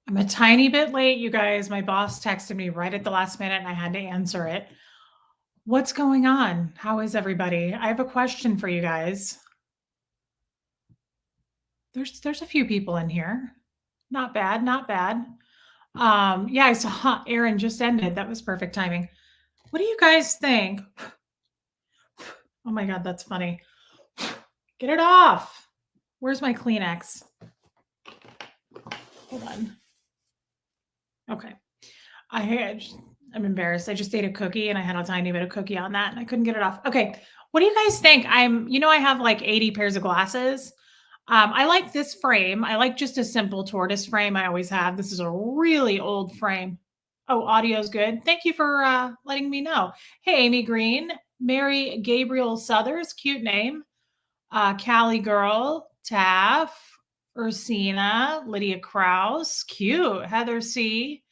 I'm a tiny bit late, you guys. My boss texted me right at the last minute and I had to answer it. What's going on? How is everybody? I have a question for you guys. There's a few people in here. Not bad, not bad. Yeah, I saw Aaron just ended. That was perfect timing. What do you guys think? Oh my god, that's funny. Get it off. Where's my Kleenex? Hold on. Okay. I'm embarrassed. I just ate a cookie and I had a tiny bit of cookie on that and I couldn't get it off. Okay. What do you guys think? I have like 80 pairs of glasses. I like this frame. I like just a simple tortoise frame. I always have. This is a really old frame. Oh, audio's good. Thank you for letting me know. Hey, Amy Green, Mary Gabriel Southers, cute name. Callie Girl, Taff, Ursina, Lydia Kraus, cute. Heather C.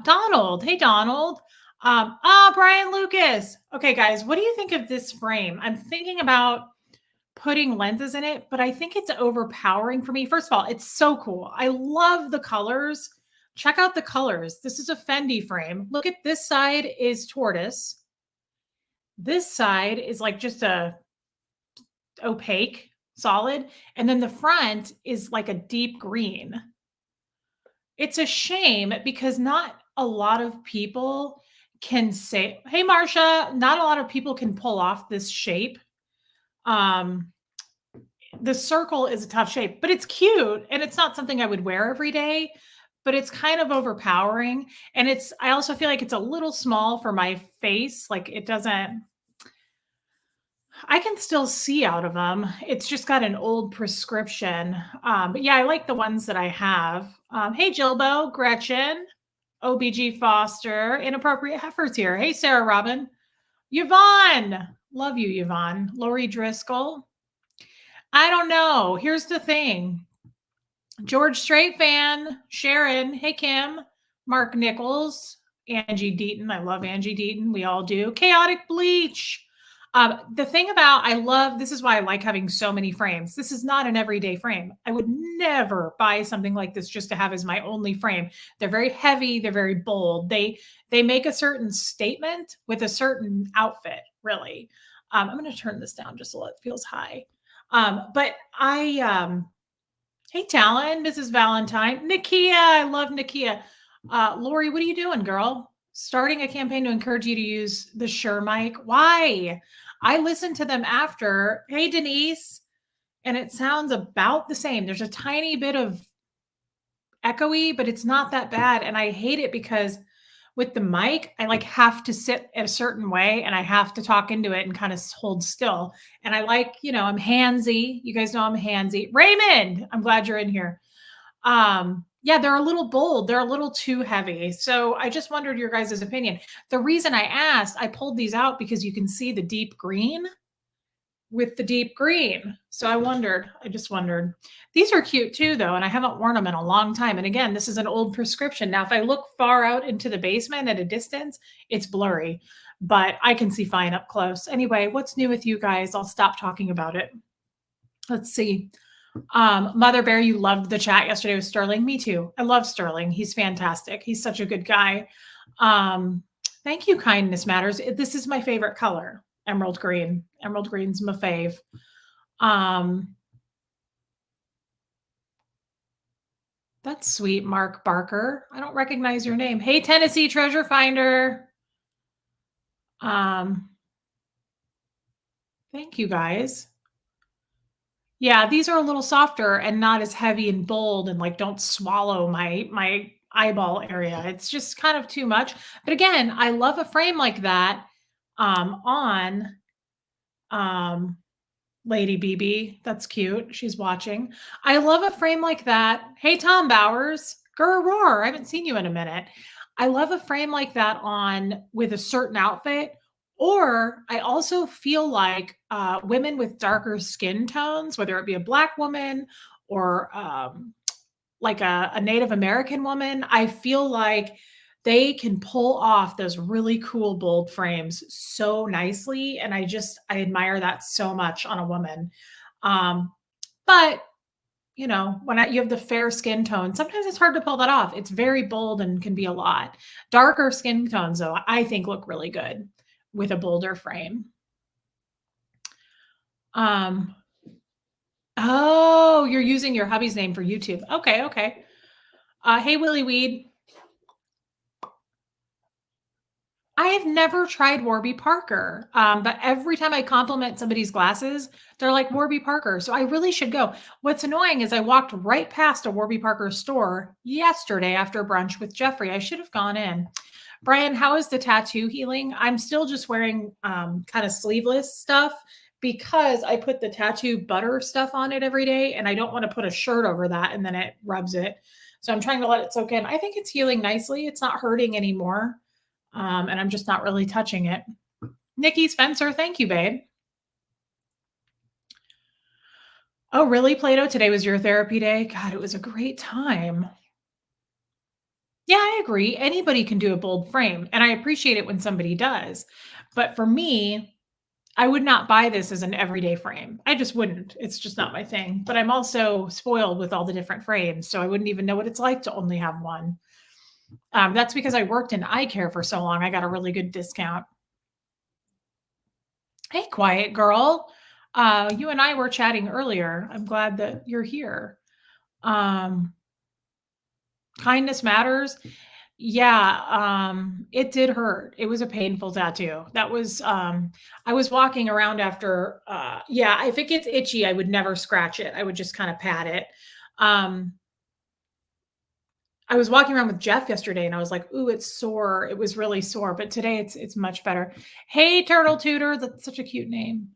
Donald. Hey, Donald. Brian Lucas. Okay, guys, what do you think of this frame? I'm thinking about putting lenses in it, but I think it's overpowering for me. First of all, it's so cool. I love the colors. Check out the colors. This is a Fendi frame. Look at this side is tortoise. This side is like just a opaque solid. And then the front is like a deep green. It's a shame because not a lot of people can say, hey, Marsha, not a lot of people can pull off this shape. The circle is a tough shape, but it's cute. And it's not something I would wear every day, but it's kind of overpowering. And I also feel like it's a little small for my face. Like I can still see out of them. It's just got an old prescription. But yeah, I like the ones that I have. Hey, Jilbo, Gretchen, OBG Foster, Inappropriate Heifers here. Hey, Sarah Robin, Yvonne, love you, Yvonne. Lori Driscoll. I don't know. Here's the thing. George Strait fan, Sharon. Hey, Kim, Mark Nichols, Angie Deaton. I love Angie Deaton. We all do. Chaotic Bleach. The thing about this is why I like having so many frames. This is not an everyday frame. I would never buy something like this just to have as my only frame. They're very heavy. They're very bold. They make a certain statement with a certain outfit, really. I'm going to turn this down just so it feels high. Hey, Talon, Mrs. Valentine, Nakia, I love Nakia. Lori, what are you doing, girl? Starting a campaign to encourage you to use the Shure mic. Why? I listened to them after. Hey, Denise. And it sounds about the same. There's a tiny bit of echoey, but it's not that bad. And I hate it because with the mic, I like have to sit a certain way and I have to talk into it and kind of hold still. And I like, I'm handsy. You guys know I'm handsy. Raymond, I'm glad you're in here. Yeah, they're a little bold. They're a little too heavy. So I just wondered your guys' opinion. The reason I asked, I pulled these out because you can see the deep green with the deep green. So I just wondered. These are cute too, though, and I haven't worn them in a long time. And again, this is an old prescription. Now, if I look far out into the basement at a distance, it's blurry, but I can see fine up close. Anyway, what's new with you guys? I'll stop talking about it. Let's see. Mother Bear, you loved the chat yesterday with Sterling. Me too. I love Sterling. He's fantastic. He's such a good guy. Thank you, Kindness Matters. This is my favorite color. Emerald green. Emerald green's my fave. That's sweet, Mark Barker. I don't recognize your name. Hey, Tennessee Treasure Finder. Thank you, guys. Yeah, these are a little softer and not as heavy and bold and like don't swallow my eyeball area. It's just kind of too much. But again, I love a frame like that on Lady BB. That's cute. She's watching. I love a frame like that. Hey, Tom Bowers. Grr roar. I haven't seen you in a minute. I love a frame like that on with a certain outfit. Or I also feel like women with darker skin tones, whether it be a Black woman or like a Native American woman, I feel like they can pull off those really cool bold frames so nicely. And I admire that so much on a woman. But when you have the fair skin tone, sometimes it's hard to pull that off. It's very bold and can be a lot. Darker skin tones, though, I think look really good with a bolder frame. Um, oh, you're using your hubby's name for YouTube. Okay, okay. Hey, Willie Weed. I have never tried Warby Parker, but every time I compliment somebody's glasses, they're like Warby Parker. So I really should go. What's annoying is I walked right past a Warby Parker store yesterday after brunch with Jeffrey. I should have gone in. Brian, how is the tattoo healing? I'm still just wearing kind of sleeveless stuff because I put the tattoo butter stuff on it every day and I don't want to put a shirt over that and then it rubs it. So I'm trying to let it soak in. I think it's healing nicely. It's not hurting anymore. And I'm just not really touching it. Nikki Spencer, thank you, babe. Oh, really, Plato? Today was your therapy day? God, it was a great time. Yeah, I agree. Anybody can do a bold frame, and I appreciate it when somebody does. But for me, I would not buy this as an everyday frame. I just wouldn't. It's just not my thing. But I'm also spoiled with all the different frames, so I wouldn't even know what it's like to only have one. That's because I worked in eye care for so long. I got a really good discount. Hey, quiet girl. You and I were chatting earlier. I'm glad that you're here. Um, kindness matters. Yeah, it did hurt. It was a painful tattoo. That was I was walking around after yeah, if it gets itchy, I would never scratch it. I would just kind of pat it. Um, I was walking around with Jeff yesterday and I was like, "Ooh, it's sore." It was really sore, but today it's much better. Hey, Turtle Tutor, that's such a cute name.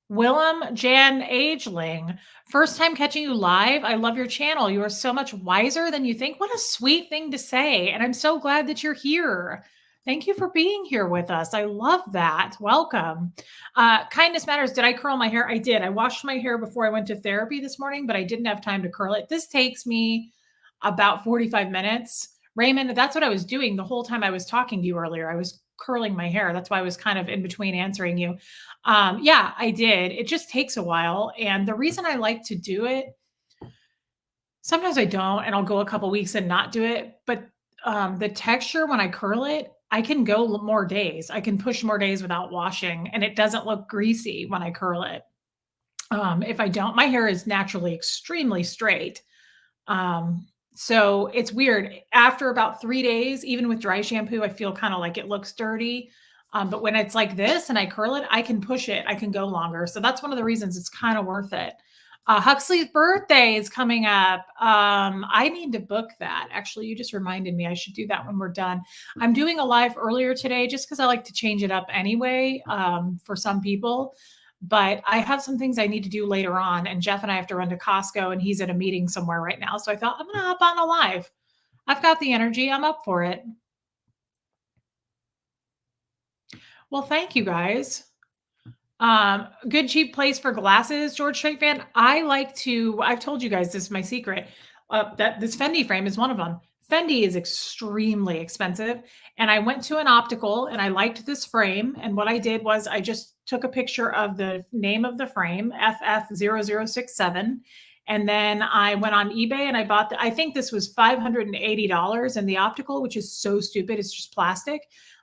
Willem Jan Ageling, first time catching you live. I love your channel. You are so much wiser than you think. What a sweet thing to say. And I'm so glad that you're here. Thank you for being here with us. I love that. Welcome. Kindness matters. Did I curl my hair? I did. I washed my hair before I went to therapy this morning, but I didn't have time to curl it. This takes me about 45 minutes. Raymond, that's what I was doing the whole time I was talking to you earlier. I was curling my hair. That's why I was kind of in between answering you. Yeah, I did. It just takes a while. And the reason I like to do it, sometimes I don't, and I'll go a couple weeks and not do it. But the texture when I curl it, I can go more days. I can push more days without washing, and it doesn't look greasy when I curl it. If I don't, my hair is naturally extremely straight. So it's weird. After about 3 days, even with dry shampoo, I feel kind of like it looks dirty. But when it's like this and I curl it, I can push it. I can go longer. So that's one of the reasons it's kind of worth it. Huxley's birthday is coming up. I need to book that. Actually, you just reminded me I should do that when we're done. I'm doing a live earlier today just because I like to change it up anyway for some people. But I have some things I need to do later on, and Jeff and I have to run to Costco, and he's at a meeting somewhere right now. So I thought I'm going to hop on a live. I've got the energy. I'm up for it. Well, thank you guys. Good cheap place for glasses, George Strait fan. I've told you guys this is my secret. That this Fendi frame is one of them. Fendi is extremely expensive. And I went to an optical and I liked this frame. And what I did was I just took a picture of the name of the frame, FF0067. And then I went on eBay and I bought I think this was $580 in the optical, which is so stupid. It's just plastic.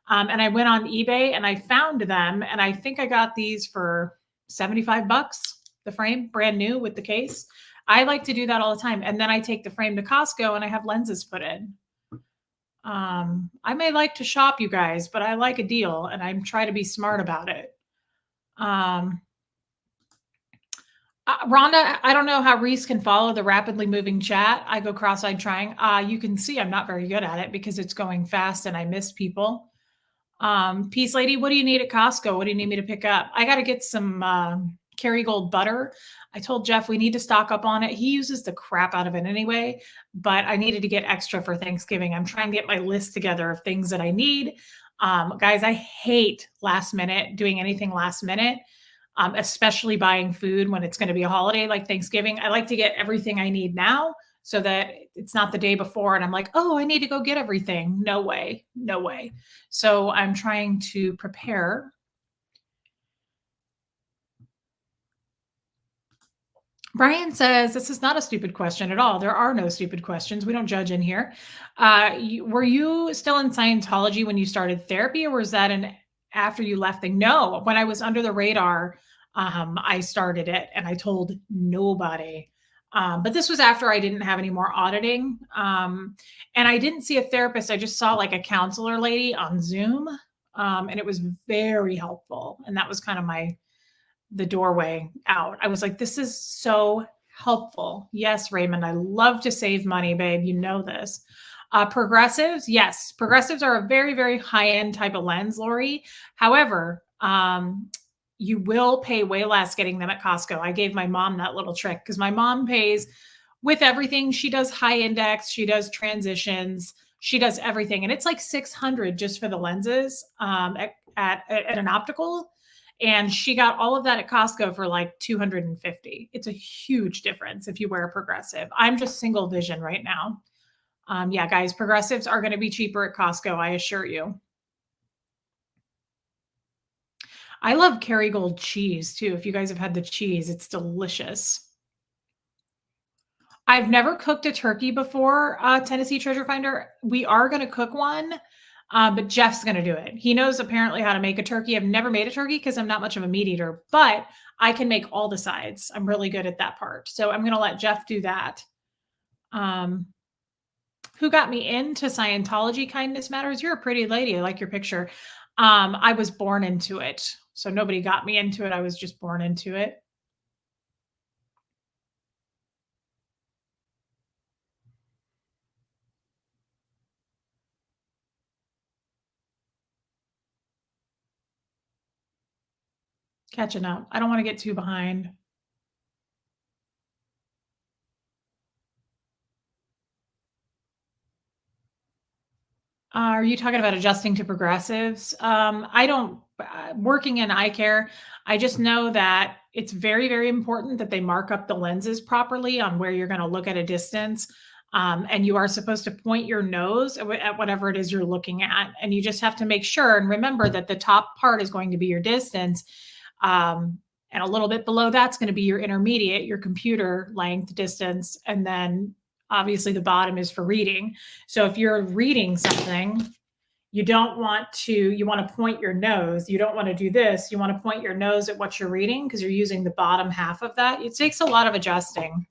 And I went on eBay and I found them. And I think I got these for 75 bucks, the frame, brand new with the case. I like to do that all the time. And then I take the frame to Costco and I have lenses put in. I may like to shop, you guys, but I like a deal and I'm trying to be smart about it. Rhonda, I don't know how Reese can follow the rapidly moving chat. I go cross-eyed trying. You can see I'm not very good at it because it's going fast and I miss people. Peace Lady, what do you need at Costco? What do you need me to pick up? I got to get some Kerrygold butter. I told Jeff we need to stock up on it. He uses the crap out of it anyway, but I needed to get extra for Thanksgiving. I'm trying to get my list together of things that I need. Guys, I hate last minute, doing anything last minute, especially buying food when it's going to be a holiday like Thanksgiving. I like to get everything I need now so that it's not the day before and I'm like, oh, I need to go get everything. No way. No way. So I'm trying to prepare. Brian says, "This is not a stupid question at all. There are no stupid questions. We don't judge in here. Were you still in Scientology when you started therapy, or was that an after you left thing?" No, when I was under the radar, I started it and I told nobody. But this was after I didn't have any more auditing. And I didn't see a therapist. I just saw like a counselor lady on Zoom. And it was very helpful. And that was kind of the doorway out. I was like, this is so helpful. Yes, Raymond, I love to save money, babe. You know this. Progressives, yes, progressives are a very, very high end type of lens, Lori. However, you will pay way less getting them at Costco. I gave my mom that little trick because my mom pays with everything. She does high index, she does transitions, she does everything. And it's like 600 just for the lenses at an optical, and she got all of that at Costco for like 250. It's a huge difference if you wear a progressive. I'm just single vision right now. Yeah, guys, progressives are going to be cheaper at Costco, I assure you. I love Kerrygold cheese too. If you guys have had the cheese, it's delicious. I've never cooked a turkey before, Tennessee Treasure Finder. We are going to cook one, but Jeff's going to do it. He knows apparently how to make a turkey. I've never made a turkey because I'm not much of a meat eater, but I can make all the sides. I'm really good at that part. So I'm going to let Jeff do that. Who got me into Scientology? Kindness Matters. You're a pretty lady. I like your picture. I was born into it. So nobody got me into it. I was just born into it. Catching up. I don't want to get too behind. Are you talking about adjusting to progressives? I don't, working in eye care, I just know that it's very, very important that they mark up the lenses properly on where you're going to look at a distance. And you are supposed to point your nose at whatever it is you're looking at. And you just have to make sure and remember that the top part is going to be your distance. And a little bit below that's going to be your intermediate, your computer length distance. And then obviously the bottom is for reading. So if you're reading something, you want to point your nose. You don't want to do this. You want to point your nose at what you're reading because you're using the bottom half of that. It takes a lot of adjusting.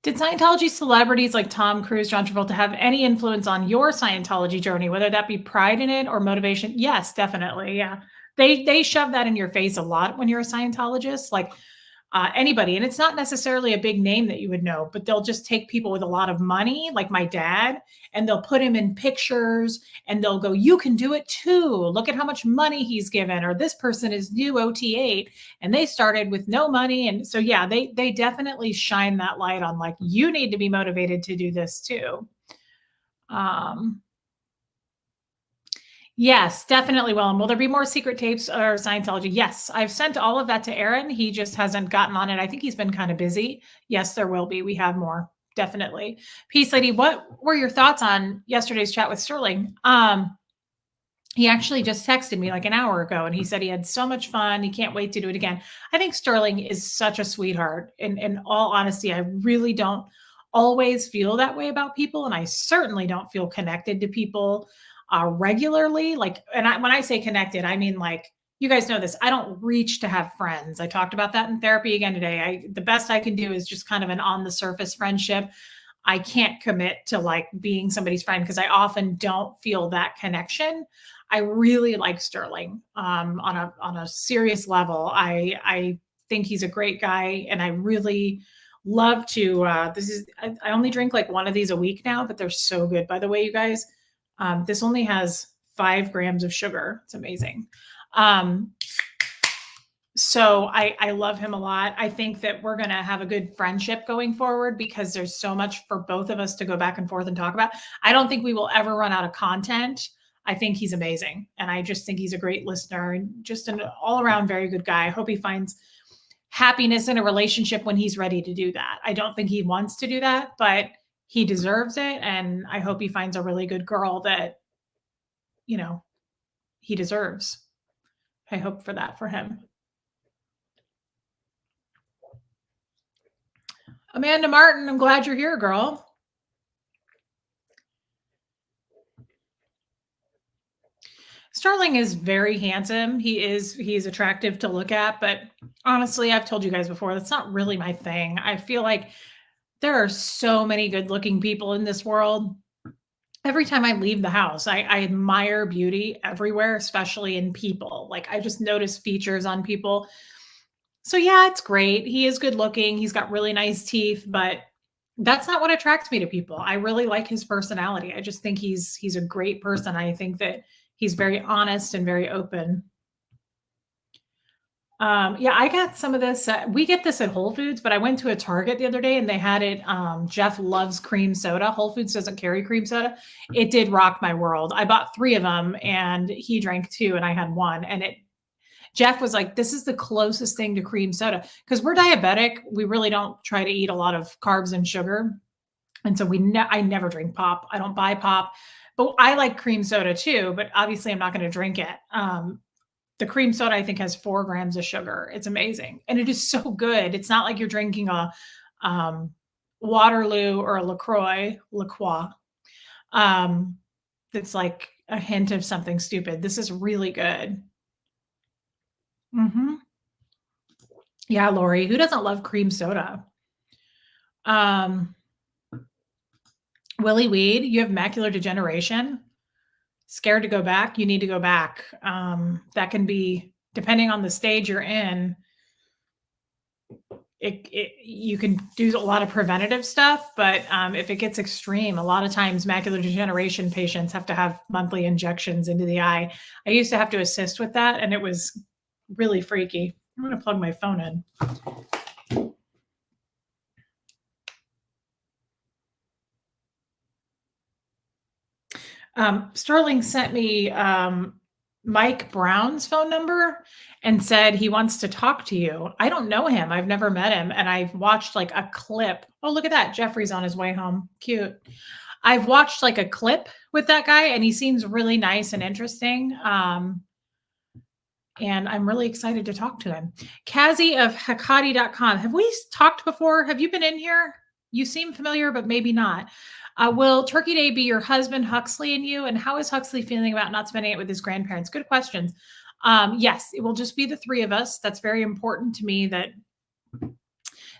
Did Scientology celebrities like Tom Cruise, John Travolta have any influence on your Scientology journey, whether that be pride in it or motivation? Yes, definitely. Yeah. They shove that in your face a lot when you're a Scientologist. Like anybody. And it's not necessarily a big name that you would know, but they'll just take people with a lot of money, like my dad, and they'll put him in pictures and they'll go, you can do it too. Look at how much money he's given, or this person is new OT8 and they started with no money. And so, yeah, they definitely shine that light on like, you need to be motivated to do this too. Yes, definitely will. And will there be more secret tapes or Scientology? Yes, I've sent all of that to Aaron. He just hasn't gotten on it. I think he's been kind of busy. Yes, there will be. We have more. Definitely. Peace Lady, what were your thoughts on yesterday's chat with Sterling? He actually just texted me like an hour ago and he said he had so much fun. He can't wait to do it again. I think Sterling is such a sweetheart. In all honesty, I really don't always feel that way about people. And I certainly don't feel connected to people regularly. Like, when I say connected, I mean like, you guys know this. I don't reach to have friends. I talked about that in therapy again today. The best I can do is just kind of an on the surface friendship. I can't commit to like being somebody's friend because I often don't feel that connection. I really like Sterling on a serious level. I think he's a great guy, and I really love to. I only drink like one of these a week now, but they're so good. By the way, you guys, this only has 5 grams of sugar. It's amazing. So I love him a lot. I think that we're going to have a good friendship going forward because there's so much for both of us to go back and forth and talk about. I don't think we will ever run out of content. I think he's amazing. And I just think he's a great listener and just an all around very good guy. I hope he finds happiness in a relationship when he's ready to do that. I don't think he wants to do that, but he deserves it. And I hope he finds a really good girl that, you know, he deserves. I hope for that for him. Amanda Martin, I'm glad you're here, girl. Starling is very handsome. He's attractive to look at, but honestly, I've told you guys before, that's not really my thing. I feel like there are so many good-looking people in this world. Every time I leave the house, I admire beauty everywhere, especially in people. Like I just notice features on people. So yeah, it's great. He is good looking. He's got really nice teeth, but that's not what attracts me to people. I really like his personality. I just think he's a great person. I think that he's very honest and very open. Yeah, I got some of this. We get this at Whole Foods, but I went to a Target the other day and they had it. Jeff loves cream soda. Whole Foods doesn't carry cream soda. It did rock my world. I bought 3 of them and he drank 2 and I had 1. And Jeff was like, this is the closest thing to cream soda. Because we're diabetic. We really don't try to eat a lot of carbs and sugar. And so I never drink pop. I don't buy pop. But I like cream soda too. But obviously I'm not going to drink it. The cream soda, I think, has 4 grams of sugar. It's amazing. And it is so good. It's not like you're drinking a Waterloo or a LaCroix. That's like a hint of something stupid. This is really good. Mm-hmm. Yeah, Lori, who doesn't love cream soda? Willie Weed, you have macular degeneration. Scared to go back? You need to go back. That can be, depending on the stage you're in, you can do a lot of preventative stuff, but if it gets extreme, a lot of times macular degeneration patients have to have monthly injections into the eye. I used to have to assist with that, and it was really freaky. I'm going to plug my phone in. Sterling sent me Mike Brown's phone number and said he wants to talk to you. I don't know him. I've never met him. And I've watched like a clip. Oh, look at that. Jeffrey's on his way home. Cute. I've watched like a clip with that guy and he seems really nice and interesting. And I'm really excited to talk to him. Kazi of Hakati.com. Have we talked before? Have you been in here? You seem familiar, but maybe not. Will Turkey Day be your husband, Huxley, and you? And how is Huxley feeling about not spending it with his grandparents? Good questions. Yes, it will just be the 3 of us. That's very important to me.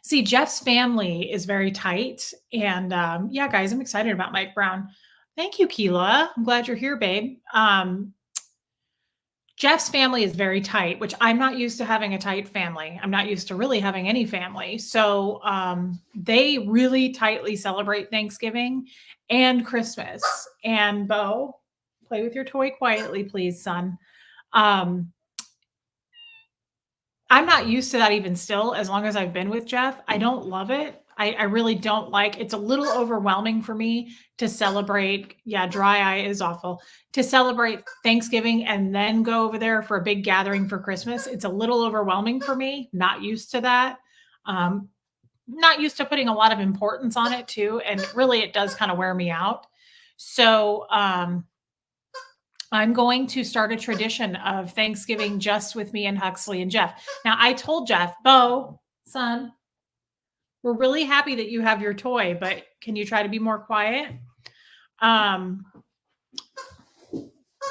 See, Jeff's family is very tight. And yeah, guys, I'm excited about Mike Brown. Thank you, Keela. I'm glad you're here, babe. Jeff's family is very tight, which I'm not used to having a tight family. I'm not used to really having any family. So they really tightly celebrate Thanksgiving and Christmas. And Bo, play with your toy quietly, please, son. I'm not used to that even still, as long as I've been with Jeff. I don't love it. I really don't like, it's a little overwhelming for me to celebrate. Yeah, dry eye is awful. To celebrate Thanksgiving and then go over there for a big gathering for Christmas. It's a little overwhelming for me. Not used to that. Not used to putting a lot of importance on it too. And really it does kind of wear me out. So I'm going to start a tradition of Thanksgiving just with me and Huxley and Jeff. Now I told Jeff, Bo, son, we're really happy that you have your toy, but can you try to be more quiet?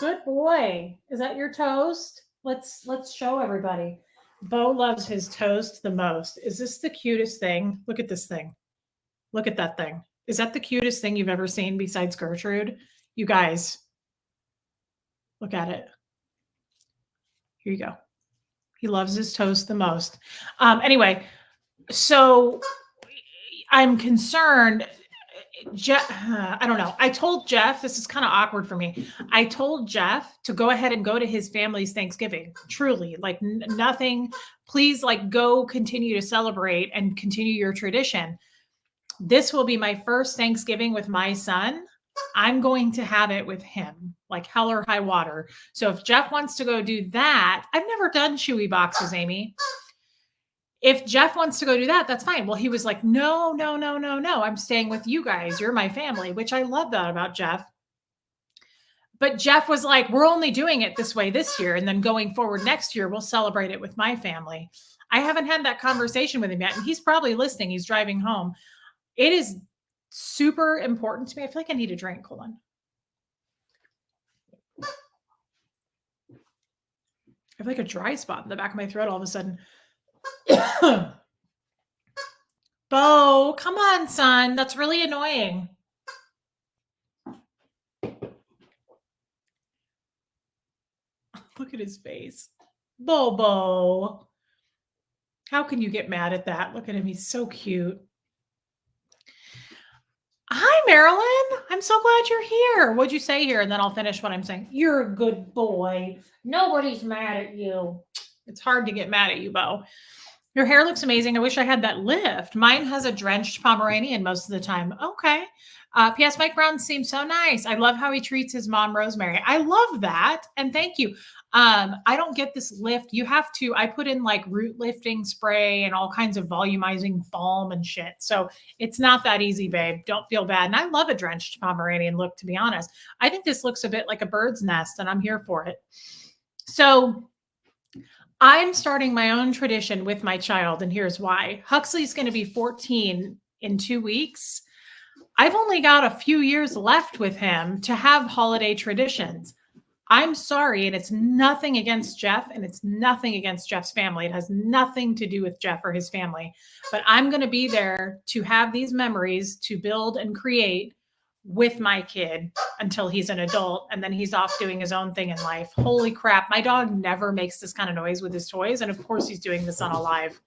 Good boy. Is that your toast? Let's show everybody. Bo loves his toast the most. Is this the cutest thing? Look at this thing. Look at that thing. Is that the cutest thing you've ever seen besides Gertrude? You guys, look at it. Here you go. He loves his toast the most. Anyway, so I'm concerned. I don't know. I told Jeff, this is kind of awkward for me. I told Jeff to go ahead and go to his family's Thanksgiving. Truly, like nothing. Please, like, go continue to celebrate and continue your tradition. This will be my first Thanksgiving with my son. I'm going to have it with him, like hell or high water. So if Jeff wants to go do that, I've never done Chewy boxes, Amy. If Jeff wants to go do that, that's fine. Well, he was like, no. I'm staying with you guys. You're my family, which I love that about Jeff. But Jeff was like, we're only doing it this way this year. And then going forward next year, we'll celebrate it with my family. I haven't had that conversation with him yet. And he's probably listening. He's driving home. It is super important to me. I feel like I need a drink. Hold on. I have like a dry spot in the back of my throat all of a sudden. Bo, come on, son. That's really annoying. Look at his face. Bobo. How can you get mad at that? Look at him. He's so cute. Hi, Marilyn. I'm so glad you're here. What'd you say here? And then I'll finish what I'm saying. You're a good boy. Nobody's mad at you. It's hard to get mad at you, Bo. Your hair looks amazing. I wish I had that lift. Mine has a drenched Pomeranian most of the time. Okay. P.S. Mike Brown seems so nice. I love how he treats his mom, Rosemary. I love that. And thank you. I don't get this lift. You have to, I put in like root lifting spray and all kinds of volumizing balm and shit. So it's not that easy, babe. Don't feel bad. And I love a drenched Pomeranian look, to be honest. I think this looks a bit like a bird's nest and I'm here for it. So I'm starting my own tradition with my child, and here's why. Huxley's going to be 14 in 2 weeks. I've only got a few years left with him to have holiday traditions. I'm sorry, and it's nothing against Jeff, and it's nothing against Jeff's family. It has nothing to do with Jeff or his family, but I'm going to be there to have these memories to build and create with my kid until he's an adult, and then he's off doing his own thing in life. Holy crap. My dog never makes this kind of noise with his toys. And of course he's doing this on a live.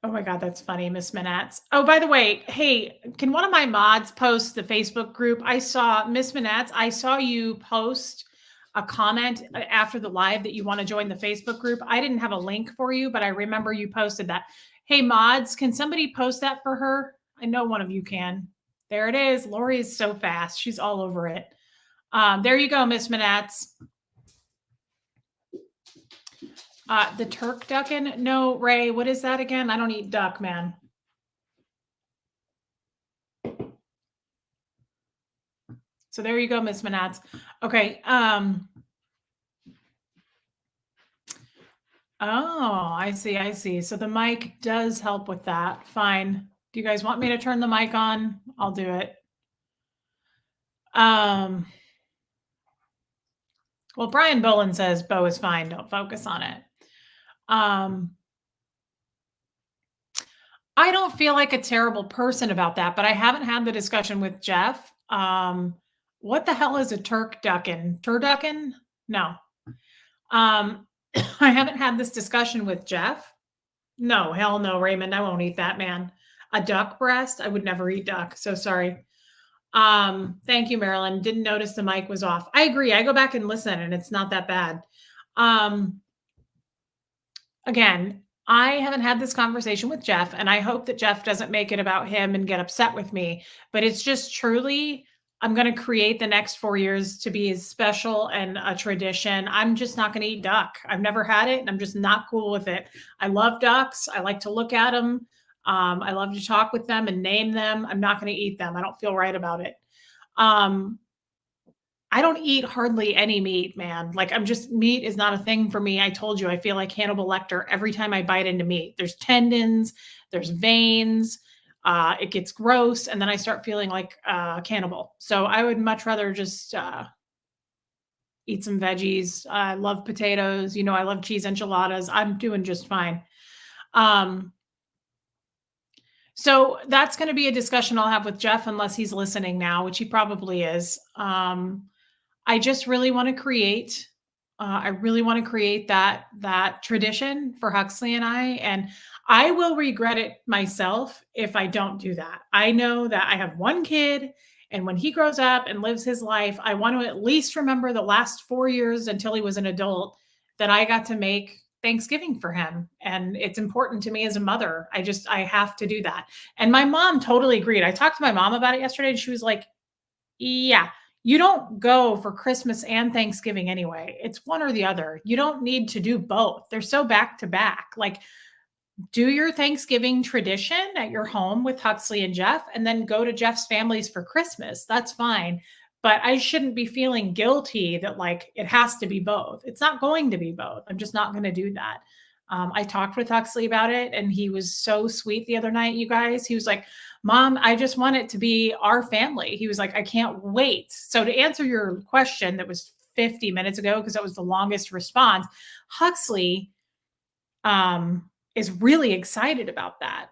Oh my God, that's funny, Miss Manats. Oh, by the way, hey, can one of my mods post the Facebook group? I saw, Miss Manats, I saw you post a comment after the live that you want to join the Facebook group. I didn't have a link for you, but I remember you posted that. Hey, mods, can somebody post that for her? I know one of you can. There it is. Lori is so fast. She's all over it. There you go, Miss Manats. The turducken? No, Ray, what is that again? I don't eat duck, man. So there you go, Miss Manats. Okay. Oh, I see. I see. So the mic does help with that. Fine. Do you guys want me to turn the mic on? I'll do it. Well, Brian Boland says Bo is fine. Don't focus on it. I don't feel like a terrible person about that, but I haven't had the discussion with Jeff. What the hell is a turducken? Turducken? No. I haven't had this discussion with Jeff. No, hell no, Raymond. I won't eat that, man. A duck breast? I would never eat duck. So sorry. Thank you, Marilyn. Didn't notice the mic was off. I agree. I go back and listen and it's not that bad. Again, I haven't had this conversation with Jeff, and I hope that Jeff doesn't make it about him and get upset with me, but it's just truly, I'm going to create the next 4 years to be special and a tradition. I'm just not going to eat duck. I've never had it and I'm just not cool with it. I love ducks. I like to look at them. I love to talk with them and name them. I'm not going to eat them. I don't feel right about it. I don't eat hardly any meat, man. Like meat is not a thing for me. I told you, I feel like Hannibal Lecter every time I bite into meat. There's tendons, there's veins, it gets gross. And then I start feeling like cannibal. So I would much rather just eat some veggies. I love potatoes. You know, I love cheese enchiladas. I'm doing just fine. So that's going to be a discussion I'll have with Jeff, unless he's listening now, which he probably is. I just really want to create, that tradition for Huxley and and I will regret it myself if I don't do that. I know that I have one kid, and when he grows up and lives his life, I want to at least remember the last 4 years until he was an adult that I got to make Thanksgiving for him. And it's important to me as a mother. I have to do that. And my mom totally agreed. I talked to my mom about it yesterday and she was like, yeah, you don't go for Christmas and Thanksgiving anyway. It's one or the other. You don't need to do both. They're so back to back. Like Do your Thanksgiving tradition at your home with Huxley and Jeff, and then go to Jeff's families for Christmas. That's fine. But I shouldn't be feeling guilty that like it has to be both. It's not going to be both. I'm just not going to do that. I talked with Huxley about it, and he was so sweet the other night, you guys. He was like, Mom, I just want it to be our family. He was like, I can't wait. So, to answer your question that was 50 minutes ago, because that was the longest response, Huxley is really excited about that.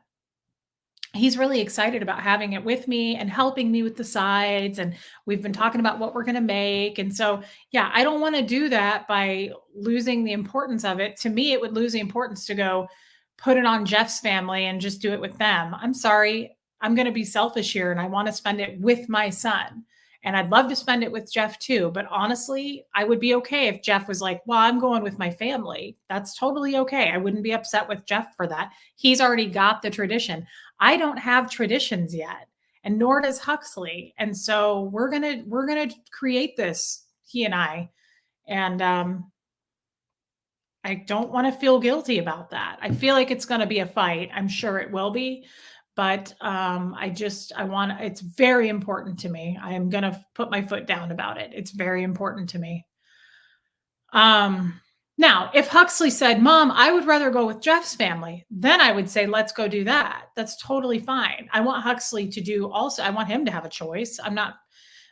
He's really excited about having it with me and helping me with the sides. And we've been talking about what we're going to make. And so, yeah, I don't want to do that by losing the importance of it. To me, it would lose the importance to go put it on Jeff's family and just do it with them. I'm sorry. I'm going to be selfish here and I want to spend it with my son. And I'd love to spend it with Jeff too. But honestly, I would be okay if Jeff was like, well, I'm going with my family. That's totally okay. I wouldn't be upset with Jeff for that. He's already got the tradition. I don't have traditions yet, and nor does Huxley. And so we're gonna create this, he and I. And I don't want to feel guilty about that. I feel like it's gonna be a fight. I'm sure it will be, but I want it's very important to me. I am gonna put my foot down about it. It's very important to me. Um, Now, if Huxley said, Mom, I would rather go with Jeff's family, then I would say, let's go do that. That's totally fine. I want Huxley to do also, I want him to have a choice. I'm not,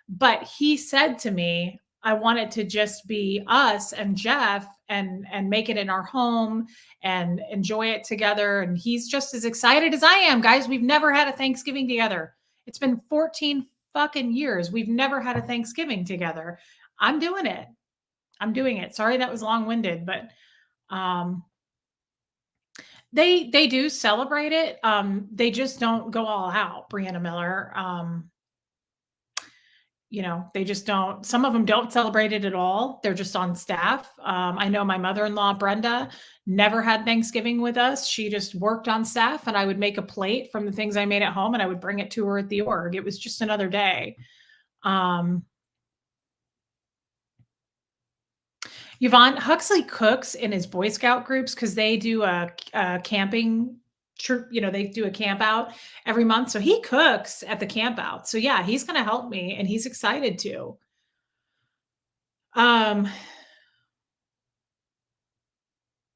but he said to me, I want it to just be us and Jeff and make it in our home and enjoy it together. And he's just as excited as I am, guys. We've never had a Thanksgiving together. It's been 14 fucking years. We've never had a Thanksgiving together. I'm doing it. I'm doing it. Sorry that was long-winded, but um they do celebrate it. They just don't go all out, Brianna Miller. They just don't, some of them don't celebrate it at all. They're just on staff. I know my mother-in-law, Brenda, never had Thanksgiving with us. She just worked on staff, and I would make a plate from the things I made at home and I would bring it to her at the org. It was just another day. Um, Yvonne, Huxley cooks in his Boy Scout groups because they do a camping trip. They do a camp out every month. So he cooks at the camp out. So yeah, he's going to help me and he's excited to. Um,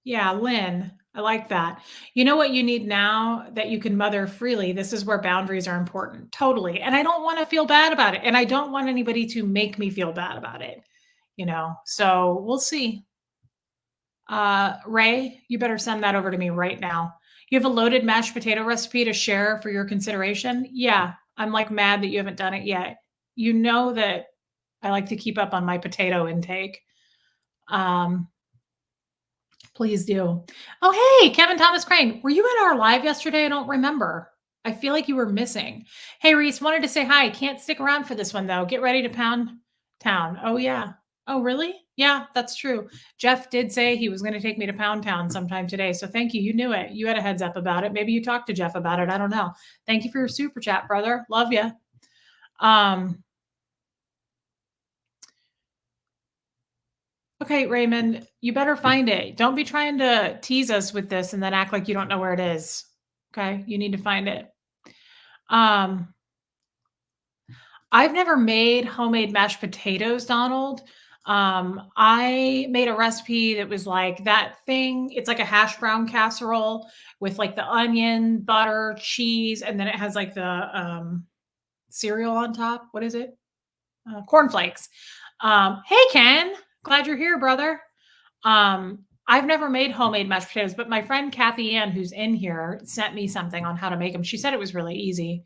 yeah, Lynn, I like that. You know what you need now that you can mother freely? This is where boundaries are important. Totally. And I don't want to feel bad about it. And I don't want anybody to make me feel bad about it. So we'll see. Ray, you better send that over to me right now. You have a loaded mashed potato recipe to share for your consideration? Yeah, I'm like mad that you haven't done it yet. You know that I like to keep up on my potato intake. Um, please do. Oh, hey, Kevin Thomas Crane, were you in our live yesterday? I don't remember. I feel like you were missing. Hey, Reese, wanted to say hi. Can't stick around for this one though. Get ready to pound town. Oh, yeah. Oh, really? Yeah, that's true. Jeff did say he was going to take me to Pound Town sometime today. So thank you. You knew it. You had a heads up about it. Maybe you talked to Jeff about it. I don't know. Thank you for your super chat, brother. Love you. Okay, Raymond, you better find it. Don't be trying to tease us with this and then act like you don't know where it is. Okay, you need to find it. Um, I've never made homemade mashed potatoes, Donald. I made a recipe that was like that thing. It's like a hash brown casserole with like the onion, butter, cheese, and then it has like the cereal on top. What is it? Cornflakes. Hey, Ken. Glad you're here, brother. I've never made homemade mashed potatoes, but my friend Kathy Ann, who's in here, sent me something on how to make them. She said it was really easy.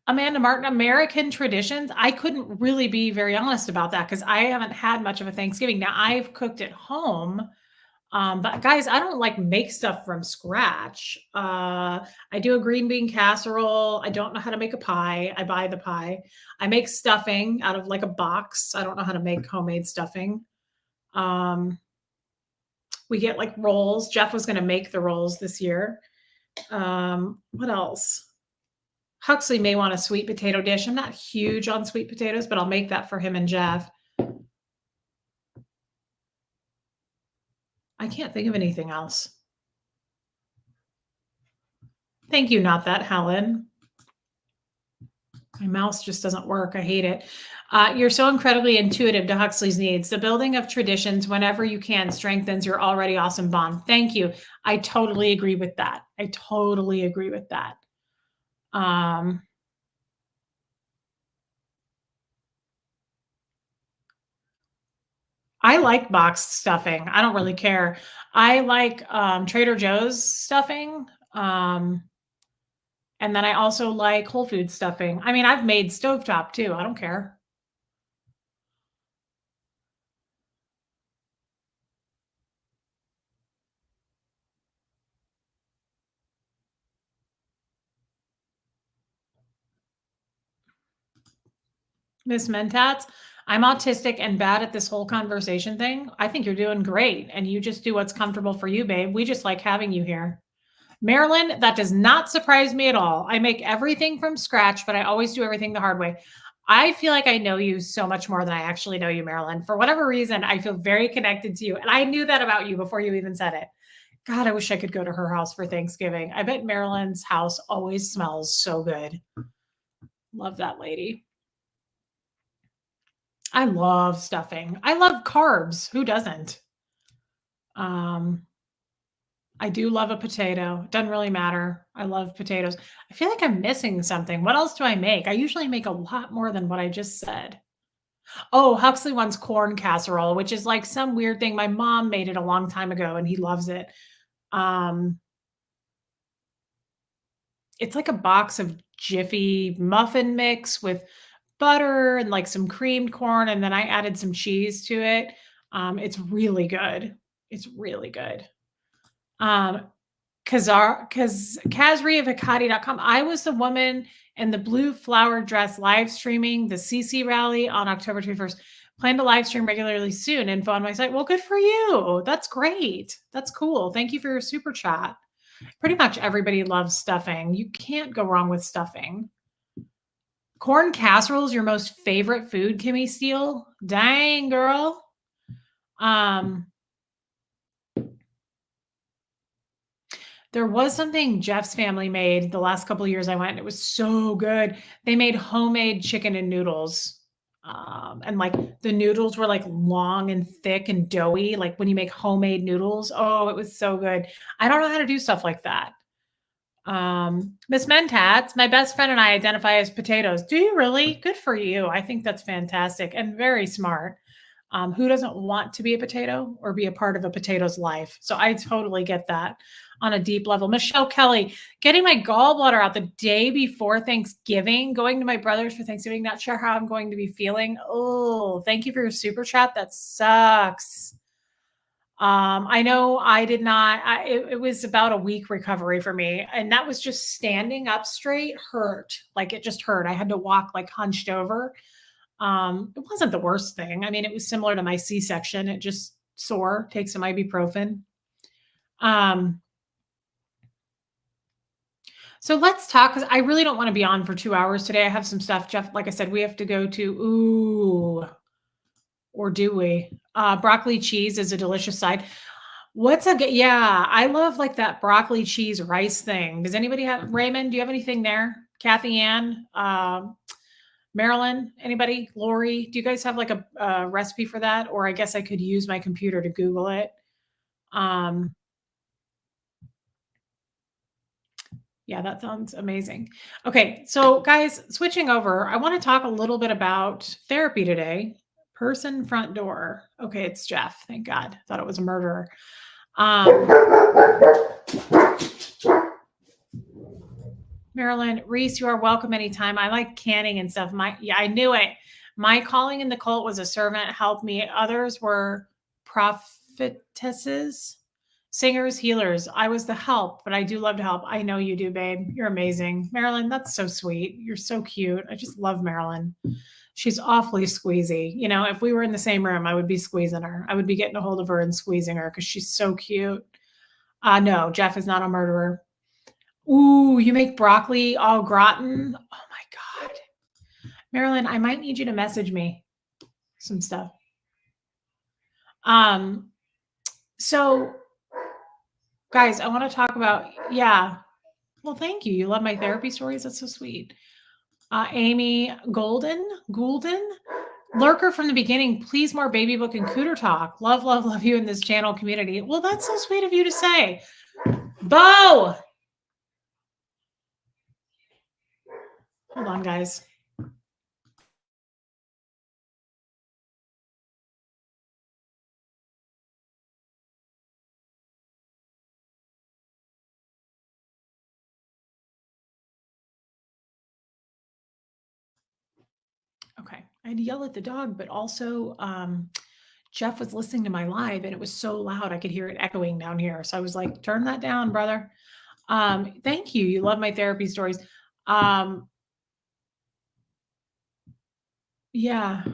Amanda Martin, American traditions. I couldn't really be very honest about that because I haven't had much of a Thanksgiving. Now I've cooked at home. But guys, I don't like make stuff from scratch. I do a green bean casserole. I don't know how to make a pie. I buy the pie. I make stuffing out of like a box. I don't know how to make homemade stuffing. We get like rolls. Jeff was going to make the rolls this year. What else? Huxley may want a sweet potato dish. I'm not huge on sweet potatoes, but I'll make that for him and Jeff. I can't think of anything else. Thank you, not that, Helen. My mouse just doesn't work. I hate it. You're so incredibly intuitive to Huxley's needs. The building of traditions, whenever you can, strengthens your already awesome bond. Thank you. I totally agree with that. I totally agree with that. Um, I like boxed stuffing. I don't really care. I like Trader Joe's stuffing. Um, and then I also like Whole Foods stuffing. I mean, I've made stovetop too. I don't care. Miss Mentats, I'm autistic and bad at this whole conversation thing. I think you're doing great and you just do what's comfortable for you, babe. We just like having you here. Marilyn, that does not surprise me at all. I make everything from scratch, but I always do everything the hard way. I feel like I know you so much more than I actually know you, Marilyn. For whatever reason, I feel very connected to you. And I knew that about you before you even said it. God, I wish I could go to her house for Thanksgiving. I bet Marilyn's house always smells so good. Love that lady. I love stuffing. I love carbs. Who doesn't? Um, I do love a potato. Doesn't really matter. I love potatoes. I feel like I'm missing something. What else do I make? I usually make a lot more than what I just said. Oh, Huxley wants corn casserole, which is like some weird thing. My mom made it a long time ago and he loves it. Um, it's like a box of Jiffy muffin mix with butter and like some creamed corn, and then I added some cheese to it. It's really good. It's really good. Um, Kazriavakati.com. I was the woman in the blue flower dress live streaming the CC rally on October 21st. Plan to live stream regularly soon. Info on my site. Well, good for you. That's great. That's cool. Thank you for your super chat. Pretty much everybody loves stuffing. You can't go wrong with stuffing. Corn casserole is your most favorite food, Kimmy Steele? Dang, girl. Um, there was something Jeff's family made the last couple of years I went, and it was so good. They made homemade chicken and noodles. And like the noodles were like long and thick and doughy, like when you make homemade noodles. Oh, it was so good. I don't know how to do stuff like that. Miss Mentats, my best friend and I identify as potatoes. Do you really? Good for you. I think that's fantastic and very smart. Who doesn't want to be a potato or be a part of a potato's life? So I totally get that on a deep level. Michelle Kelly, getting my gallbladder out the day before Thanksgiving, going to my brother's for Thanksgiving, not sure how I'm going to be feeling. Oh, thank you for your super chat. That sucks. I know I did not, it was about a week recovery for me. And that was just standing up straight hurt. Like it just hurt. I had to walk like hunched over. It wasn't the worst thing. I mean, it was similar to my C-section. It just sore, take some ibuprofen. Um, so let's talk because I really don't want to be on for 2 hours today. I have some stuff, Jeff. Like I said, we have to go to, ooh, or do we? Broccoli cheese is a delicious side. Yeah, I love like that broccoli cheese rice thing. Does anybody have Raymond? Do you have anything there? Kathy Ann, Marilyn, anybody? Lori, do you guys have like a recipe for that? Or I guess I could use my computer to Google it. Yeah, that sounds amazing. Okay, so guys, switching over, I want to talk a little bit about therapy today. Person front door. Okay, it's Jeff. Thank God. Thought it was a murderer. Um, Marilyn, Reese, you are welcome anytime. I like canning and stuff. Yeah, I knew it. My calling in the cult was a servant helped me. Others were prophetesses, singers, healers. I was the help, but I do love to help. I know you do, babe. You're amazing. Marilyn, that's so sweet. You're so cute. I just love Marilyn. She's awfully squeezy. You know, if we were in the same room, I would be squeezing her. I would be getting a hold of her and squeezing her because she's so cute. No, Jeff is not a murderer. Ooh, you make broccoli au gratin? Oh my God. Marilyn, I might need you to message me some stuff. Um, So, guys, I want to talk about, yeah. Well, thank you. You love my therapy stories. That's so sweet. Amy Goulden, lurker from the beginning. Please more baby book and cooter talk. Love, love, love you in this channel community. Well, that's so sweet of you to say. Bo, hold on, guys. Okay, I had to yell at the dog, but also Jeff was listening to my live and it was so loud I could hear it echoing down here. So I was like, turn that down, brother. Thank you. You love my therapy stories. Um, yeah.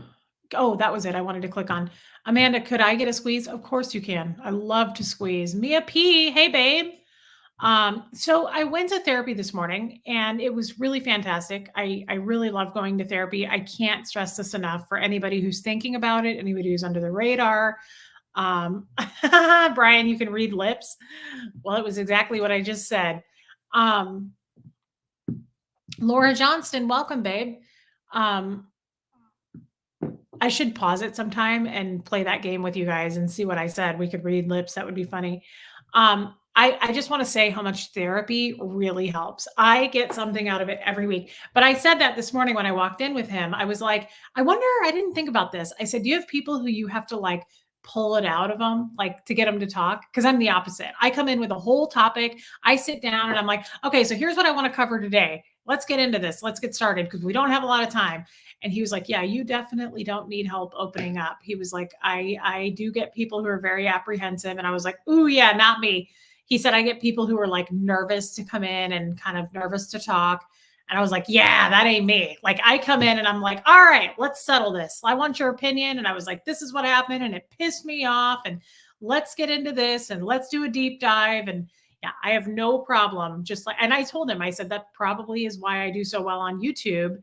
Oh, that was it. I wanted to click on Amanda. Could I get a squeeze? Of course you can. I love to squeeze. Mia P. Hey, babe. So I went to therapy this morning and it was really fantastic. I really love going to therapy. I can't stress this enough for anybody who's thinking about it, anybody who's under the radar. Um, Brian, you can read lips. Well, it was exactly what I just said. Um, Laura Johnston, welcome, babe. Um, I should pause it sometime and play that game with you guys and see what I said. We could read lips. That would be funny. I just want to say how much therapy really helps. I get something out of it every week. But I said that this morning when I walked in with him. I was like, I wonder, I didn't think about this. I said, do you have people who you have to like pull it out of them, like to get them to talk? Because I'm the opposite. I come in with a whole topic. I sit down and I'm like, okay, so here's what I want to cover today. Let's get into this. Let's get started because we don't have a lot of time. And he was like, yeah, you definitely don't need help opening up. He was like, I do get people who are very apprehensive. And I was like, ooh, yeah, not me. He said, I get people who are like nervous to come in and kind of nervous to talk. And I was like, yeah, that ain't me. Like I come in and I'm like, all right, let's settle this. I want your opinion. And I was like, this is what happened. And it pissed me off. And let's get into this and let's do a deep dive. And yeah, I have no problem. Just like, and I told him, I said, that probably is why I do so well on YouTube.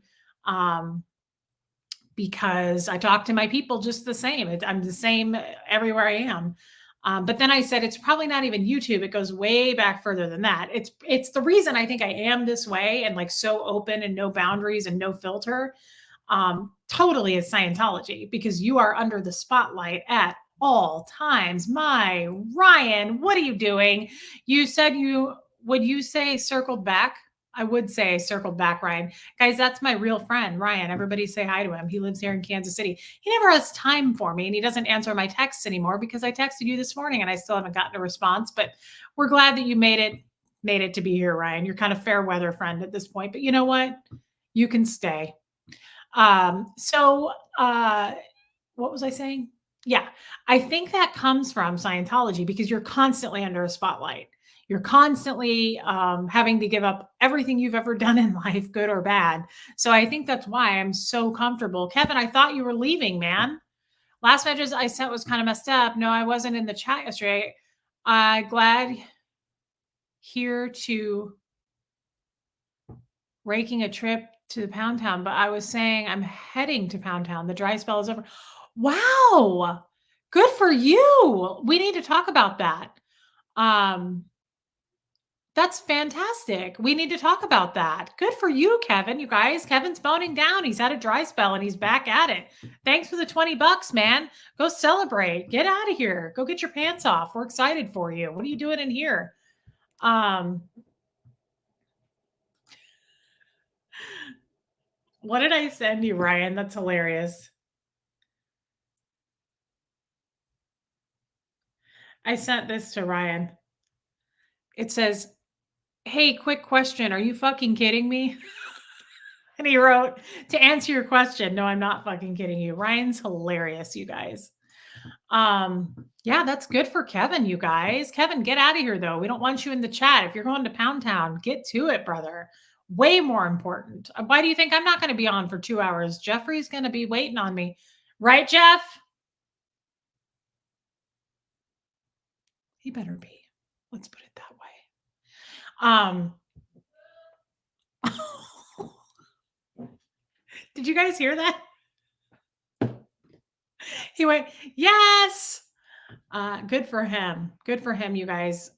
Because I talk to my people just the same. I'm the same everywhere I am. But then I said it's probably not even YouTube. It goes way back further than that. It's the reason I think I am this way and like so open and no boundaries and no filter. Totally is Scientology because you are under the spotlight at all times. My Ryan, what are you doing? You said you say circled back? I would say circled back, Ryan. Guys, that's my real friend, Ryan. Everybody say hi to him. He lives here in Kansas City. He never has time for me and he doesn't answer my texts anymore because I texted you this morning and I still haven't gotten a response, but we're glad that you made it to be here, Ryan. You're kind of fair weather friend at this point, but you know what? You can stay. So what was I saying? Yeah, I think that comes from Scientology because you're constantly under a spotlight. You're constantly having to give up everything you've ever done in life, good or bad. So I think that's why I'm so comfortable. Kevin, I thought you were leaving, man. Last message I sent was kind of messed up. No, I wasn't in the chat yesterday. Glad here to raking a trip to the Pound Town, but I was saying I'm heading to Pound Town. The dry spell is over. Wow. Good for you. We need to talk about that. Um, that's fantastic. We need to talk about that. Good for you, Kevin. You guys, Kevin's boning down. He's had a dry spell and he's back at it. Thanks for the $20, man. Go celebrate. Get out of here. Go get your pants off. We're excited for you. What are you doing in here? What did I send you, Ryan? That's hilarious. I sent this to Ryan. It says, hey, quick question. Are you fucking kidding me? And he wrote, to answer your question, no, I'm not fucking kidding you. Ryan's hilarious, you guys. Yeah, that's good for Kevin, you guys. Kevin, get out of here though. We don't want you in the chat. If you're going to Pound Town, get to it, brother. Way more important. Why do you think I'm not going to be on for 2 hours? Jeffrey's going to be waiting on me. Right, Jeff? He better be. Let's put it that way. Did you guys hear that? He went, yes. Good for him. Good for him, you guys.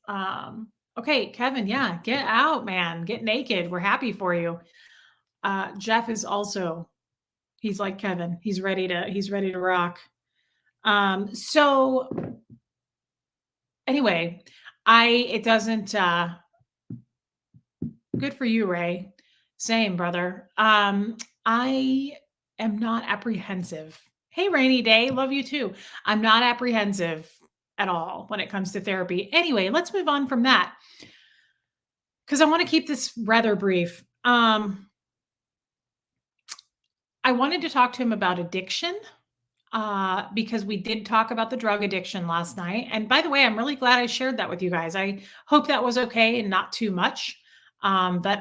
Okay, Kevin, yeah, get out, man. Get naked. We're happy for you. Jeff is also he's like Kevin. He's ready to rock. So anyway, I it doesn't good for you, Ray. Same, brother. I am not apprehensive. Hey, rainy day, love you too. I'm not apprehensive at all when it comes to therapy. Anyway, let's move on from that because I want to keep this rather brief. I wanted to talk to him about addiction because we did talk about the drug addiction last night. And by the way, I'm really glad I shared that with you guys. I hope that was okay and not too much. But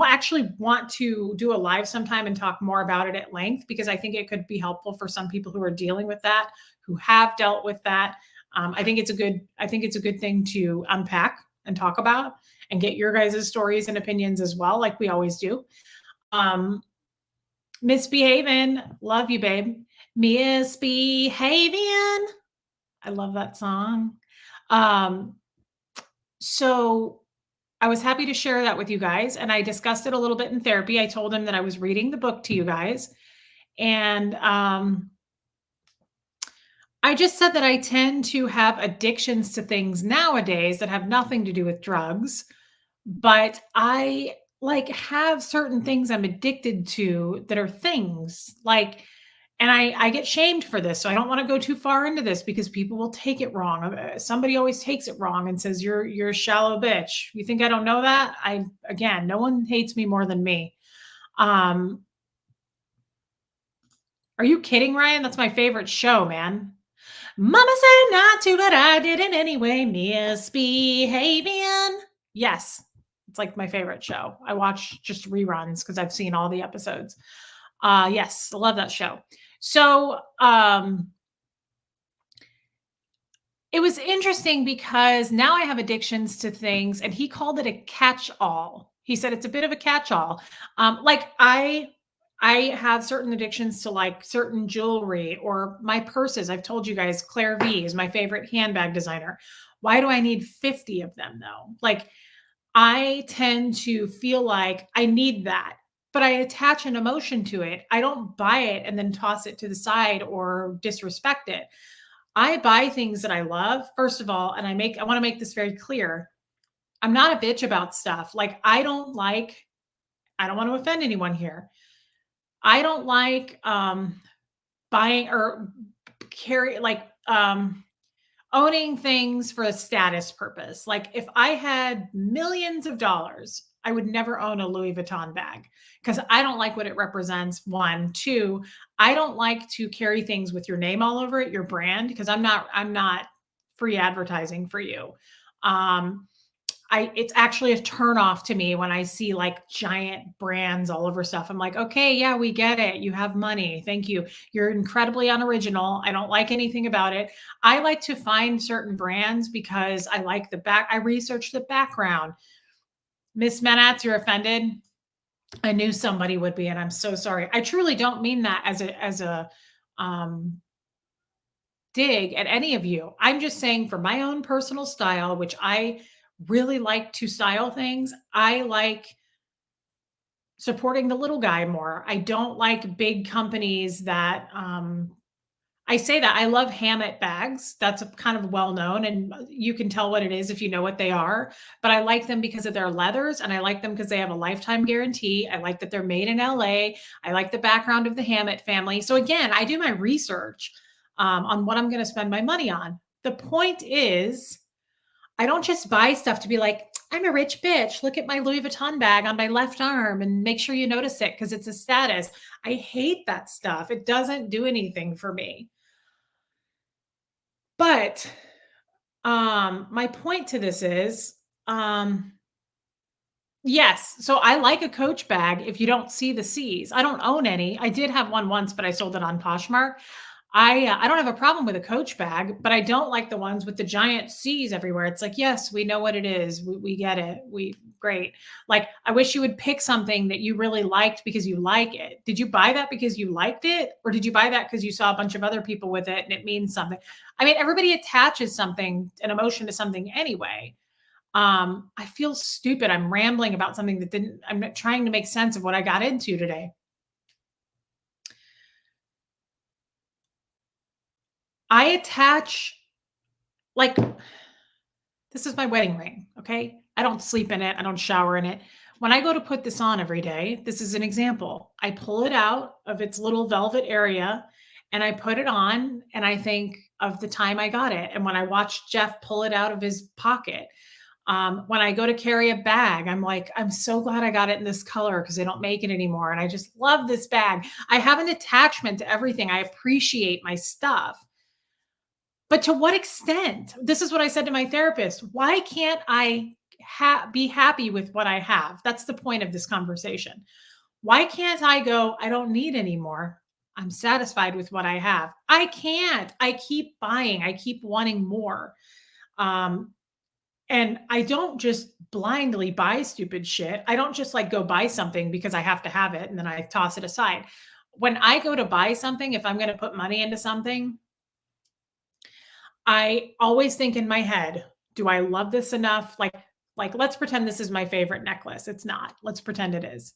actually want to do a live sometime and talk more about it at length because I think it could be helpful for some people who are dealing with that, who have dealt with that. I think it's a good thing to unpack and talk about and get your guys' stories and opinions as well, like we always do. Um, Misbehaving, love you, babe. Misbehaving. I love that song. Um, so I was happy to share that with you guys, and I discussed it a little bit in therapy. I told him that I was reading the book to you guys, and I just said that I tend to have addictions to things nowadays that have nothing to do with drugs, but I like have certain things I'm addicted to that are things like and I get shamed for this, so I don't wanna go too far into this because people will take it wrong. Somebody always takes it wrong and says, "You're a shallow bitch." You think I don't know that? Again, no one hates me more than me. Um, are you kidding, Ryan? That's my favorite show, man. Mama said not to, but I did it anyway. Misbehaving. Yes, it's like my favorite show. I watch just reruns because I've seen all the episodes. Yes, I love that show. So, it was interesting because now I have addictions to things, and he called it a catch-all. He said it's a bit of a catch-all. Like I have certain addictions to like certain jewelry or my purses. I've told you guys Claire V is my favorite handbag designer. Why do I need 50 of them though? Like I tend to feel like I need that, but I attach an emotion to it. I don't buy it and then toss it to the side or disrespect it. I buy things that I love, first of all, and I want to make this very clear. I'm not a bitch about stuff. Like I don't want to offend anyone here. I don't like buying or carry like owning things for a status purpose. Like if I had millions of dollars, I would never own a Louis Vuitton bag because I don't like what it represents. One, two, I don't like to carry things with your name all over it, your brand, because I'm not free advertising for you. Um, it's actually a turn off to me when I see like giant brands all over stuff. I'm like, okay, yeah, we get it. You have money. Thank you. You're incredibly unoriginal. I don't like anything about it. I like to find certain brands because I like I research the background. Miss Manatz, you're offended. I knew somebody would be, and I'm so sorry. I truly don't mean that as a um dig at any of you. I'm just saying for my own personal style, which I really like to style things, I like supporting the little guy more. I don't like big companies that I say that I love Hammett bags. That's a kind of well known, and you can tell what it is if you know what they are. But I like them because of their leathers, and I like them because they have a lifetime guarantee. I like that they're made in LA. I like the background of the Hammett family. So again, I do my research on what I'm going to spend my money on. The point is, I don't just buy stuff to be like, I'm a rich bitch. Look at my Louis Vuitton bag on my left arm and make sure you notice it because it's a status. I hate that stuff. It doesn't do anything for me. But my point to this is yes, so I like a Coach bag if you don't see the C's. I don't own any. I did have one once, but I sold it on Poshmark. I don't have a problem with a Coach bag, but I don't like the ones with the giant C's everywhere. It's like, yes, we know what it is. We get it. We great. Like, I wish you would pick something that you really liked because you like it. Did you buy that because you liked it, or did you buy that because you saw a bunch of other people with it and it means something? I mean, everybody attaches something, an emotion to something anyway. I feel stupid. I'm rambling about something that didn't. I'm not trying to make sense of what I got into today. I attach like this is my wedding ring, okay? I don't sleep in it, I don't shower in it. When I go to put this on every day, this is an example. I pull it out of its little velvet area and I put it on and I think of the time I got it. And when I watch Jeff pull it out of his pocket, when I go to carry a bag, I'm like, I'm so glad I got it in this color because they don't make it anymore. And I just love this bag. I have an attachment to everything. I appreciate my stuff. But to what extent? This is what I said to my therapist. Why can't I be happy with what I have? That's the point of this conversation. Why can't I go, I don't need anymore? I'm satisfied with what I have. I can't. I keep buying, I keep wanting more. Um, and I don't just blindly buy stupid shit. I don't just like go buy something because I have to have it and then I toss it aside. When I go to buy something, if I'm going to put money into something, I always think in my head, do I love this enough? Like let's pretend this is my favorite necklace. It's not. Let's pretend it is.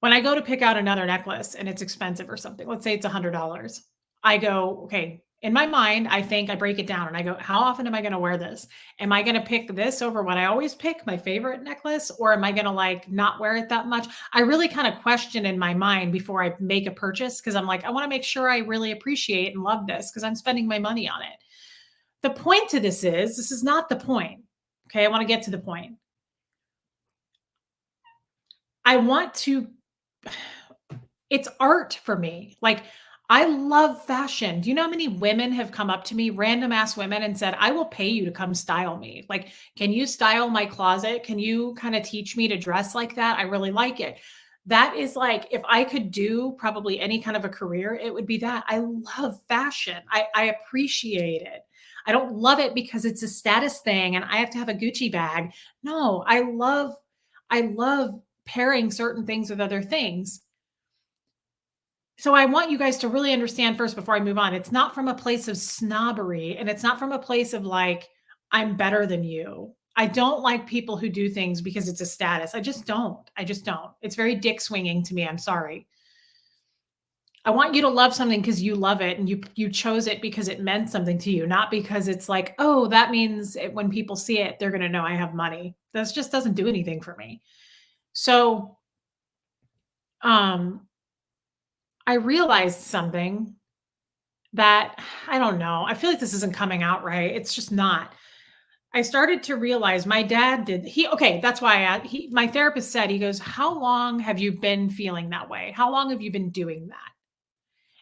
When I go to pick out another necklace and it's expensive or something, let's say it's $100. I go, okay, in my mind, I think I break it down and I go, how often am I going to wear this? Am I going to pick this over what I always pick, my favorite necklace, or am I going to like not wear it that much? I really kind of question in my mind before I make a purchase because I'm like, I want to make sure I really appreciate and love this because I'm spending my money on it. The point to this is not the point. Okay. I want to get to the point. I want to it's art for me. Like, I love fashion. Do you know how many women have come up to me, random ass women, and said, I will pay you to come style me? Like, can you style my closet? Can you kind of teach me to dress like that? I really like it. That is like, if I could do probably any kind of a career, it would be that. I love fashion. I appreciate it. I don't love it because it's a status thing and I have to have a Gucci bag. No, I love pairing certain things with other things. So I want you guys to really understand first before I move on. It's not from a place of snobbery and it's not from a place of like, I'm better than you. I don't like people who do things because it's a status. I just don't. I just don't. It's very dick swinging to me. I'm sorry. I want you to love something because you love it and you chose it because it meant something to you, not because it's like, oh, that means when people see it, they're going to know I have money. That just doesn't do anything for me. So, um, I realized something that I don't know. I feel like this isn't coming out right. It's just not. I started to realize my dad did he okay, that's why my therapist said he goes, "How long have you been feeling that way? How long have you been doing that?"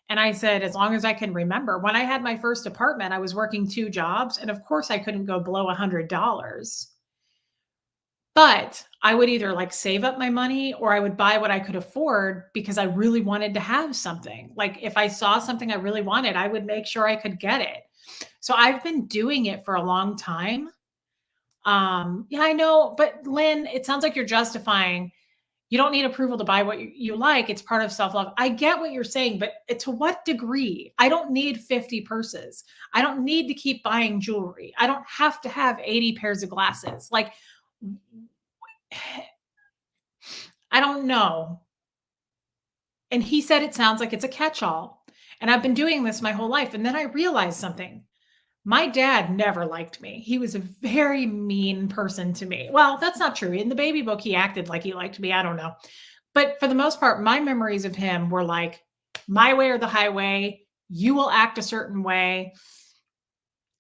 And I said, "As long as I can remember. When I had my first apartment, I was working 2 jobs and of course I couldn't go below $100. But I would either like save up my money or I would buy what I could afford because I really wanted to have something. Like if I saw something I really wanted, I would make sure I could get it. So I've been doing it for a long time. Yeah, I know, but Lynn, it sounds like you're justifying you don't need approval to buy what you like. It's part of self-love. I get what you're saying, but to what degree? I don't need 50 purses. I don't need to keep buying jewelry. I don't have to have 80 pairs of glasses. Like I don't know. And he said it sounds like it's a catch-all. And I've been doing this my whole life. And then I realized something. My dad never liked me. He was a very mean person to me. Well, that's not true. In the baby book, he acted like he liked me. I don't know. But for the most part, my memories of him were like my way or the highway. You will act a certain way.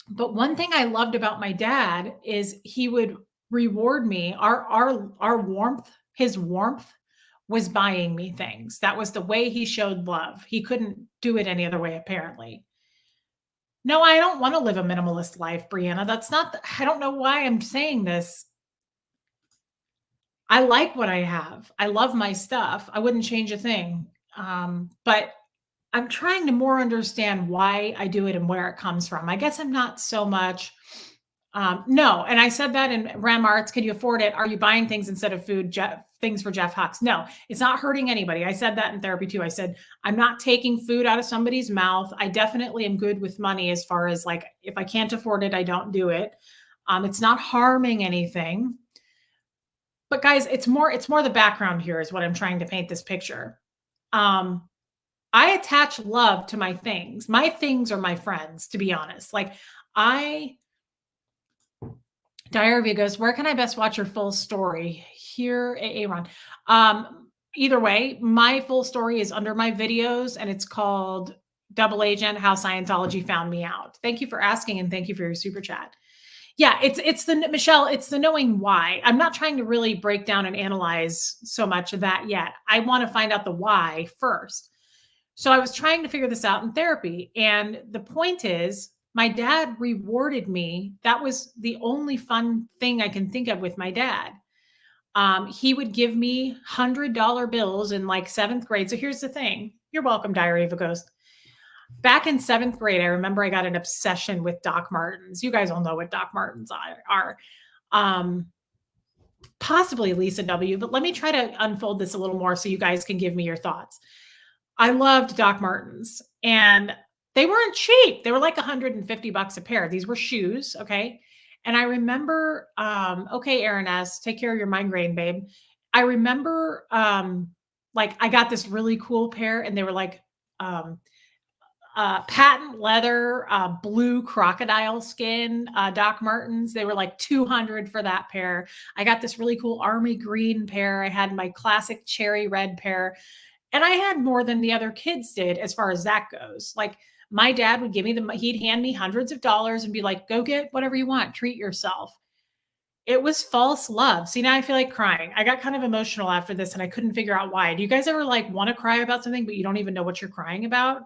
But one thing I loved about my dad is he would reward me. Our warmth, his warmth was buying me things. That was the way he showed love. He couldn't do it any other way, apparently. No, I don't want to live a minimalist life, Brianna. That's not, I don't know why I'm saying this. I like what I have. I love my stuff. I wouldn't change a thing. But I'm trying to more understand why I do it and where it comes from. I guess I'm not so much no, and I said that in Ram Arts. Can you afford it? Are you buying things instead of food? Things for Jeff Hux? No, it's not hurting anybody. I said that in therapy too. I said I'm not taking food out of somebody's mouth. I definitely am good with money as far as like if I can't afford it, I don't do it. It's not harming anything. But guys, it's more the background here is what I'm trying to paint this picture. Um, I attach love to my things. My things are my friends, to be honest. Like I Diary goes, where can I best watch your full story? Here, Aaron. Either way, my full story is under my videos and it's called Double Agent, How Scientology Found Me Out. Thank you for asking and thank you for your super chat. Yeah, it's the Michelle, it's the knowing why. I'm not trying to really break down and analyze so much of that yet. I want to find out the why first. So I was trying to figure this out in therapy. And the point is, my dad rewarded me. That was the only fun thing I can think of with my dad. He would give me $100 bills in like seventh grade. So here's the thing. You're welcome, Diary of a Ghost. Back in seventh grade, I remember I got an obsession with Doc Martens. You guys all know what Doc Martens are. Possibly Lisa W., but let me try to unfold this a little more so you guys can give me your thoughts. I loved Doc Martens and they weren't cheap. They were like $150 a pair. These were shoes. Okay. And I remember, okay, Aaron S., take care of your migraine, babe. I remember, like I got this really cool pair and they were like, patent leather, blue crocodile skin, Doc Martens. They were like 200 for that pair. I got this really cool army green pair. I had my classic cherry red pair. And I had more than the other kids did as far as that goes. Like my dad would give me he'd hand me hundreds of dollars and be like, go get whatever you want, treat yourself. It was false love. See, now I feel like crying. I got kind of emotional after this and I couldn't figure out why. Do you guys ever like want to cry about something, but you don't even know what you're crying about?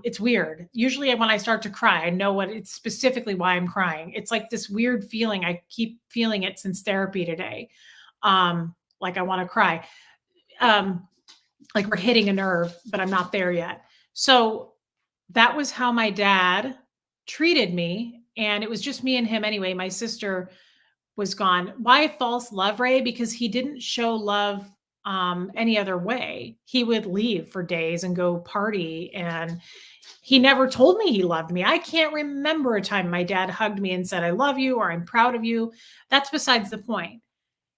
It's weird. Usually when I start to cry, I know what it's specifically why I'm crying. It's like this weird feeling. I keep feeling it since therapy today. Like I want to cry. Like we're hitting a nerve, but I'm not there yet. So that was how my dad treated me. And it was just me and him anyway. My sister was gone. Why false love, Ray? Because he didn't show love any other way. He would leave for days and go party. And he never told me he loved me. I can't remember a time my dad hugged me and said, I love you or I'm proud of you. That's besides the point.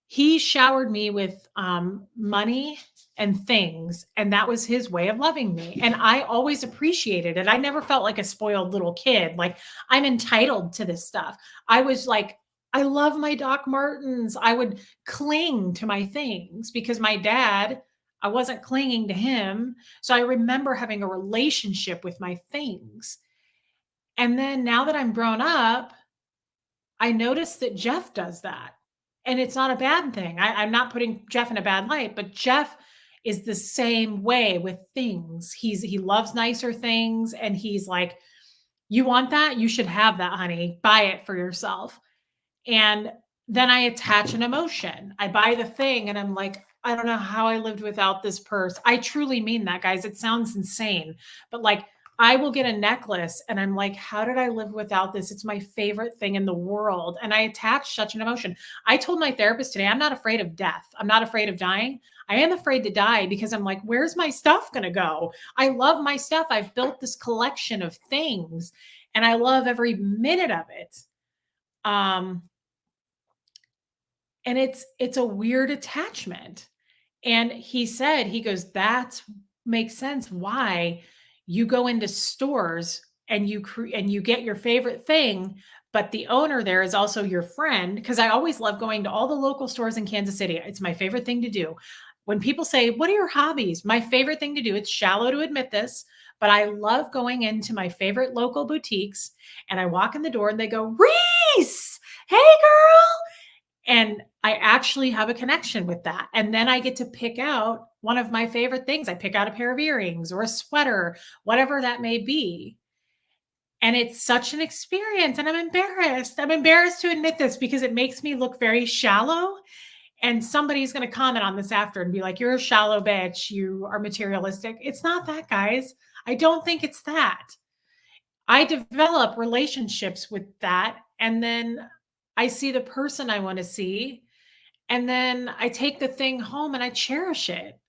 He showered me with money and things, and that was his way of loving me. And I always appreciated it. I never felt like a spoiled little kid. Like I'm entitled to this stuff. I was like, I love my Doc Martens. I would cling to my things because my dad, I wasn't clinging to him. So I remember having a relationship with my things. And then now that I'm grown up, I noticed that Jeff does that. And it's not a bad thing. I'm not putting Jeff in a bad light, but Jeff is the same way with things. He loves nicer things. And he's like, you want that? You should have that, honey. Buy it for yourself. And then I attach an emotion. I buy the thing and I'm like, I don't know how I lived without this purse. I truly mean that, guys. It sounds insane, but like I will get a necklace and I'm like, how did I live without this? It's my favorite thing in the world. And I attach such an emotion. I told my therapist today, I'm not afraid of death. I'm not afraid of dying. I am afraid to die because I'm like, where's my stuff going to go? I love my stuff. I've built this collection of things and I love every minute of it. And it's a weird attachment. And he said, he goes, that makes sense why you go into stores and you get your favorite thing, but the owner there is also your friend. Because I always love going to all the local stores in Kansas City. It's my favorite thing to do. When people say, what are your hobbies? My favorite thing to do, it's shallow to admit this, but I love going into my favorite local boutiques and I walk in the door and they go, Reese, hey girl. And I actually have a connection with that. And then I get to pick out one of my favorite things. I pick out a pair of earrings or a sweater, whatever that may be. And it's such an experience. And I'm embarrassed. I'm embarrassed to admit this because it makes me look very shallow. And somebody's going to comment on this after and be like, you're a shallow bitch. You are materialistic. It's not that, guys. I don't think it's that. I develop relationships with that. And then I see the person I want to see. And then I take the thing home and I cherish it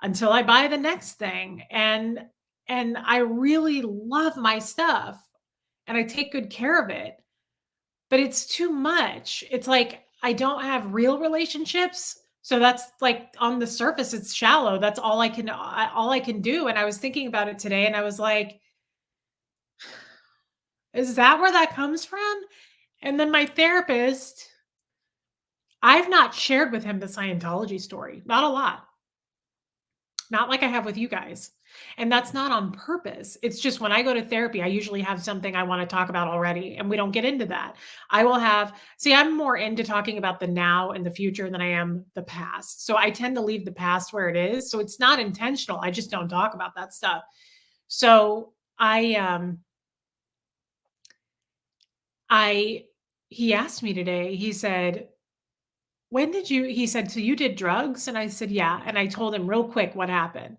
until I buy the next thing. And I really love my stuff and I take good care of it. But it's too much. It's like I don't have real relationships. So that's like on the surface, it's shallow. That's all I can do. And I was thinking about it today and I was like, is that where that comes from? And then my therapist, I've not shared with him the Scientology story. Not a lot. Not like I have with you guys. And that's not on purpose. It's just when I go to therapy, I usually have something I want to talk about already, and we don't get into that. I will have, see, I'm more into talking about the now and the future than I am the past. So I tend to leave the past where it is. So it's not intentional. I just don't talk about that stuff. So I, he asked me today, he said, he said, so you did drugs? And I said, yeah. And I told him real quick what happened.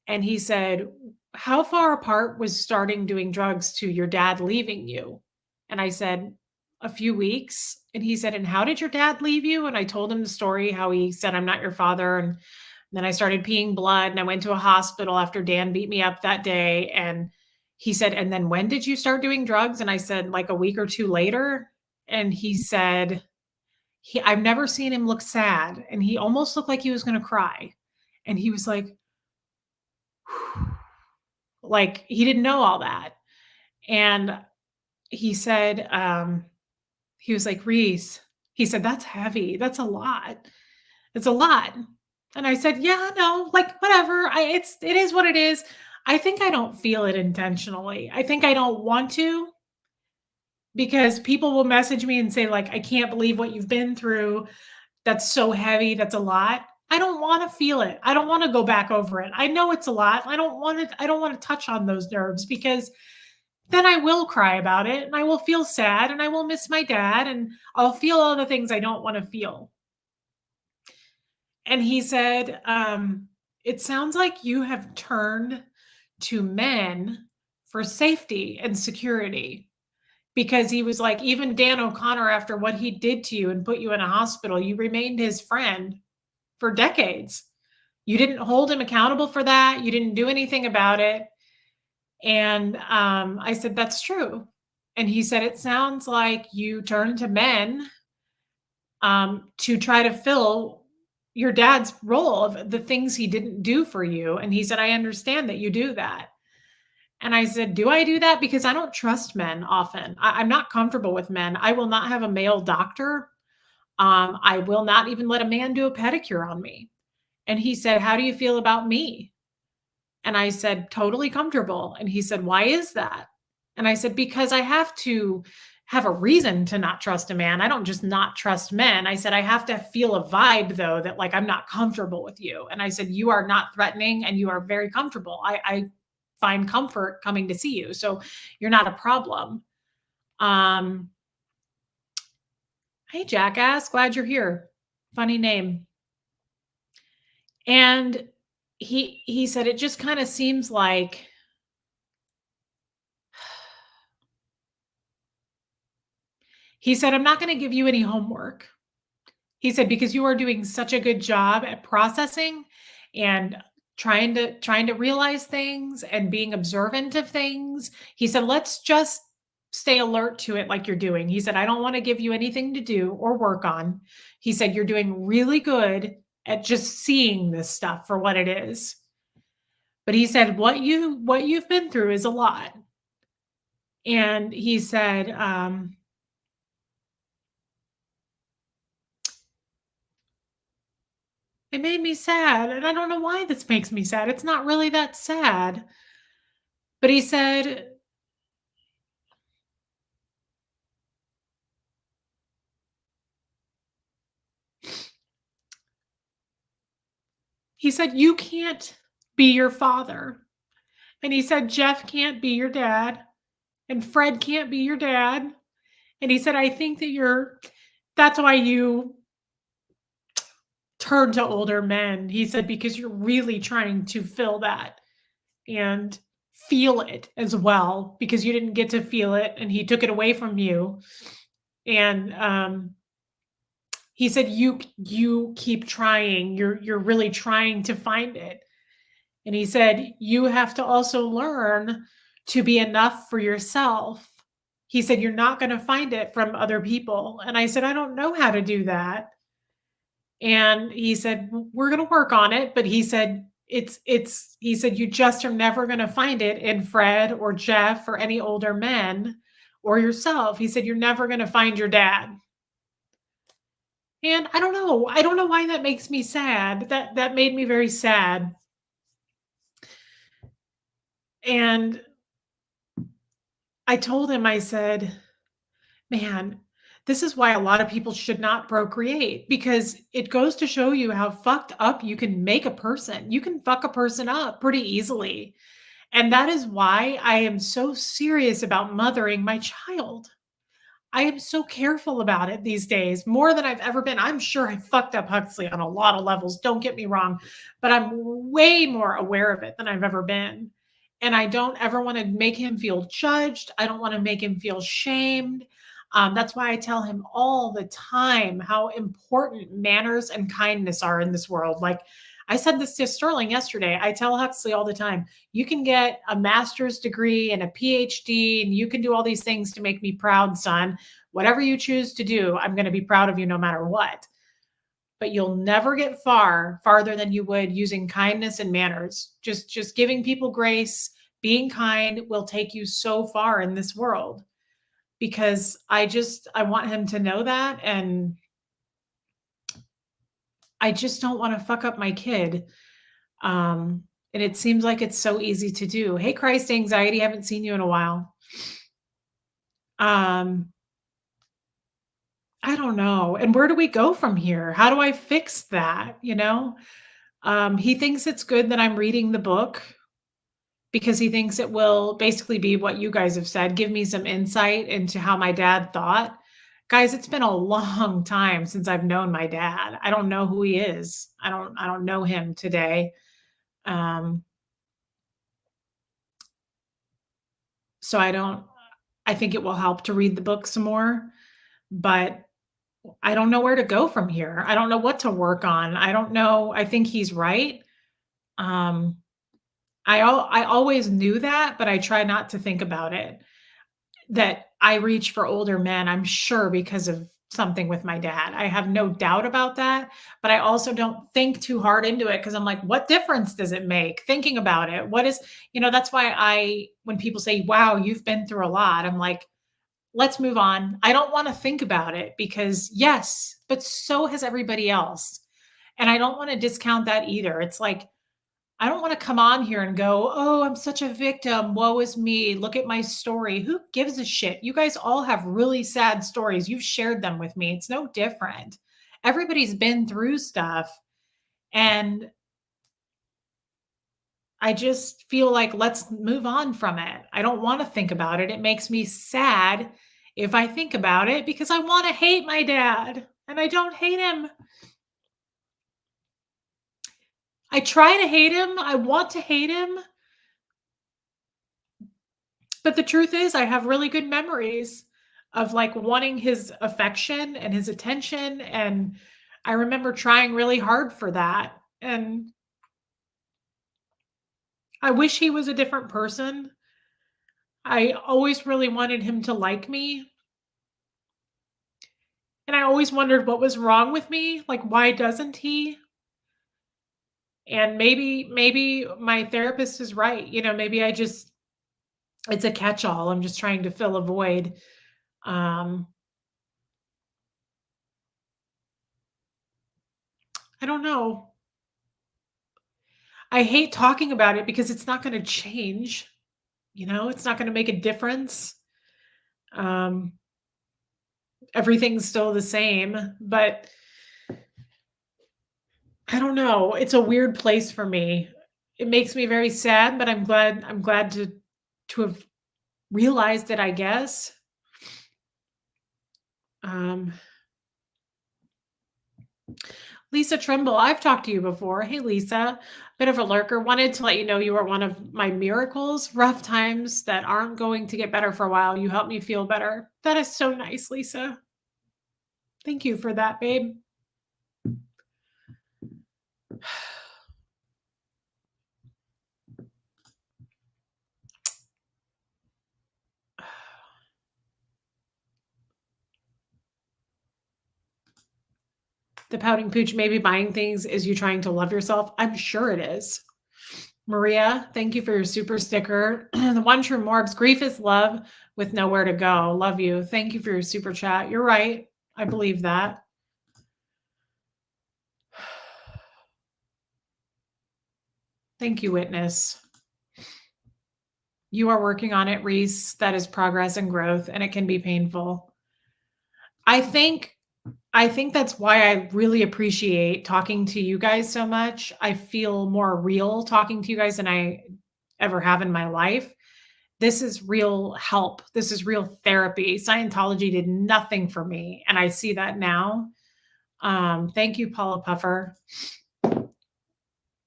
And he said, how far apart was starting doing drugs to your dad leaving you? And I said, a few weeks. And he said, and how did your dad leave you? And I told him the story, how he said, I'm not your father. And then I started peeing blood and I went to a hospital after Dan beat me up that day. And he said, and then when did you start doing drugs? And I said, like a week or two later. And he said, I've never seen him look sad. And he almost looked like he was going to cry. And he was like he didn't know all that. And he said, he was like, Reese, he said, that's heavy. That's a lot. It's a lot. And I said, yeah, no, like whatever. It is what it is. I think I don't feel it intentionally. I think I don't want to because people will message me and say, like, I can't believe what you've been through. That's so heavy. That's a lot. I don't want to feel it. I don't want to go back over it. I know it's a lot. I don't want to touch on those nerves because then I will cry about it and I will feel sad and I will miss my dad and I'll feel all the things I don't want to feel. And he said, it sounds like you have turned to men for safety and security. Because he was like, even Dan O'Connor, after what he did to you and put you in a hospital, you remained his friend for decades. You didn't hold him accountable for that. You didn't do anything about it. And I said, that's true. And he said, it sounds like you turned to men to try to fill your dad's role of the things he didn't do for you. And he said, I understand that you do that. And I said, do I do that? Because I don't trust men often. I'm not comfortable with men. I will not have a male doctor. I will not even let a man do a pedicure on me. And he said, how do you feel about me? And I said, totally comfortable. And he said, why is that? And I said, because I have to have a reason to not trust a man. I don't just not trust men. I said, I have to feel a vibe though, that like, I'm not comfortable with you. And I said, you are not threatening and you are very comfortable. I find comfort coming to see you. So you're not a problem. Hey, jackass, glad you're here. Funny name. And he said, it just kind of seems like he said, I'm not going to give you any homework. He said, because you are doing such a good job at processing and trying to realize things and being observant of things. He said, let's just stay alert to it like you're doing. He said, I don't want to give you anything to do or work on. He said, you're doing really good at just seeing this stuff for what it is. But he said, what you've been through is a lot. And he said, it made me sad. And I don't know why this makes me sad. It's not really that sad. But he said, you can't be your father. And he said, Jeff can't be your dad. And Fred can't be your dad. And he said, I think that that's why you turn to older men. He said, because you're really trying to fill that and feel it as well, because you didn't get to feel it and he took it away from you. And he said, you keep trying. You're really trying to find it. And he said, you have to also learn to be enough for yourself. He said, you're not going to find it from other people. And I said, I don't know how to do that. And he said, we're going to work on it. But he said, he said, you just are never going to find it in Fred or Jeff or any older men or yourself. He said, you're never going to find your dad. And I don't know. I don't know why that makes me sad. That made me very sad. And I told him, I said, man, this is why a lot of people should not procreate, because it goes to show you how fucked up you can make a person. You can fuck a person up pretty easily. And that is why I am so serious about mothering my child. I am so careful about it these days, more than I've ever been. I'm sure I fucked up Huxley on a lot of levels, don't get me wrong, but I'm way more aware of it than I've ever been. And I don't ever want to make him feel judged. I don't want to make him feel shamed. That's why I tell him all the time how important manners and kindness are in this world. Like I said this to Sterling yesterday. I tell Huxley all the time, you can get a master's degree and a PhD, and you can do all these things to make me proud, son. Whatever you choose to do, I'm going to be proud of you no matter what. But you'll never get farther than you would using kindness and manners. Just giving people grace, being kind will take you so far in this world, because I want him to know that. And I just don't want to fuck up my kid. And it seems like it's so easy to do. Hey, Christ anxiety, haven't seen you in a while. Um, I don't know. And where do we go from here? How do I fix that? He thinks it's good that I'm reading the book, because he thinks it will basically be what you guys have said, give me some insight into how my dad thought. Guys, it's been a long time since I've known my dad. I don't know who he is. I don't know him today. Um, so I think it will help to read the book some more, but I don't know where to go from here. I don't know what to work on. I don't know. I think he's right. Um, I always knew that, but I try not to think about it. That I reach for older men, I'm sure because of something with my dad. I have no doubt about that, but I also don't think too hard into it, because I'm like, what difference does it make thinking about it? That's why when people say, wow, you've been through a lot, I'm like, let's move on. I don't want to think about it, because yes, but so has everybody else. And I don't want to discount that either. It's like, I don't want to come on here and go, oh, I'm such a victim. Woe is me. Look at my story. Who gives a shit? You guys all have really sad stories. You've shared them with me. It's no different. Everybody's been through stuff. And I just feel like let's move on from it. I don't want to think about it. It makes me sad if I think about it, because I want to hate my dad and I don't hate him. I try to hate him. I want to hate him. But the truth is, I have really good memories of like wanting his affection and his attention. And I remember trying really hard for that. And I wish he was a different person. I always really wanted him to like me. And I always wondered what was wrong with me. Like, why doesn't he? And maybe my therapist is right. Maybe it's a catch-all. I'm just trying to fill a void. Um, I don't know. I hate talking about it because it's not going to change. It's not going to make a difference. Um, Everything's still the same, but I don't know. It's a weird place for me. It makes me very sad, but I'm glad to have realized it, I guess. Um, Lisa Trimble, I've talked to you before. Hey, Lisa, bit of a lurker. Wanted to let you know you are one of my miracles. Rough times that aren't going to get better for a while. You help me feel better. That is so nice, Lisa. Thank you for that, babe. The pouting pooch maybe buying things is you trying to love yourself. I'm sure it is. Maria, thank you for your super sticker. The one true Morbs, grief is love with nowhere to go. Love you. Thank you for your super chat. You're right. I believe that. Thank you, witness. You are working on it, Reese. That is progress and growth, and it can be painful. I think I think that's why I really appreciate talking to you guys so much. I feel more real talking to you guys than I ever have in my life. This is real help. This is real therapy. Scientology did nothing for me, and I see that now. Thank you, Paula Puffer.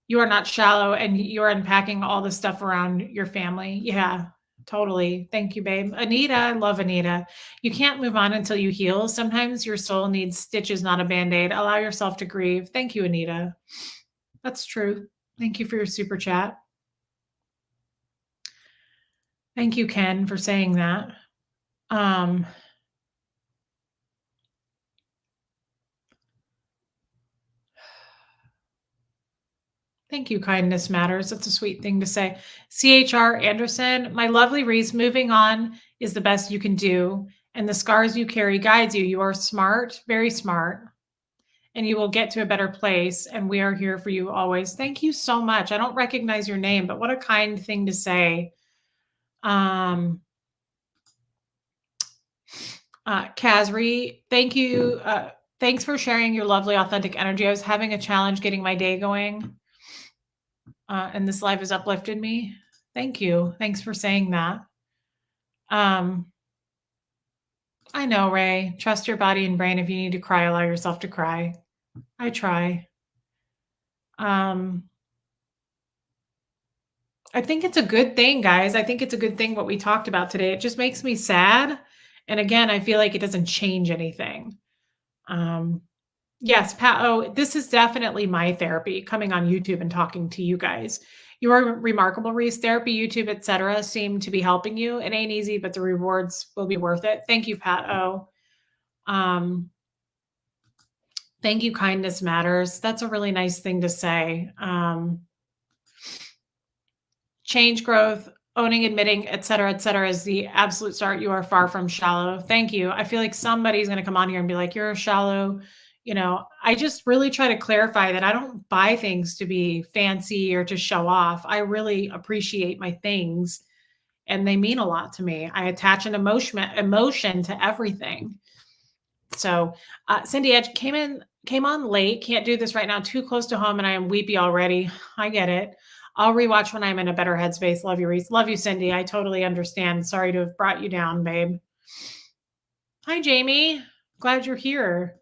You are not shallow, and you're unpacking all the stuff around your family. Yeah, totally. Thank you, babe. Anita, I love Anita. You can't move on until you heal. Sometimes your soul needs stitches, not a band-aid. Allow yourself to grieve. Thank you, Anita. That's true. Thank you for your super chat. Thank you, Ken, for saying that. Thank you, kindness matters. That's a sweet thing to say. CHR Anderson, my lovely Reese, moving on is the best you can do. And the scars you carry guides you. You are smart, very smart, and you will get to a better place. And we are here for you always. Thank you so much. I don't recognize your name, but what a kind thing to say. Kazri, thank you. Thanks for sharing your lovely, authentic energy. I was having a challenge getting my day going. And this live has uplifted me. Thank you. Thanks for saying that. I know, Ray. Trust your body and brain. If you need to cry, allow yourself to cry. I try. I think it's a good thing, guys. I think it's a good thing what we talked about today. It just makes me sad. And again, I feel like it doesn't change anything. Yes, Pat. Oh, this is definitely my therapy, coming on YouTube and talking to you guys. Your remarkable Reese therapy, YouTube, etc., seem to be helping you. It ain't easy, but the rewards will be worth it. Thank you, Pat. Oh, thank you. Kindness matters. That's a really nice thing to say. Change, growth, owning, admitting, etc., is the absolute start. You are far from shallow. Thank you. I feel like somebody's going to come on here and be like, you're shallow. You know, I just really try to clarify that I don't buy things to be fancy or to show off. I really appreciate my things and they mean a lot to me. I attach an emotion to everything. So Cindy Edge came on late. Can't do this right now. Too close to home and I am weepy already. I get it. I'll rewatch when I'm in a better headspace. Love you, Reese. Love you, Cindy. I totally understand. Sorry to have brought you down, babe. Hi, Jamie. Glad you're here.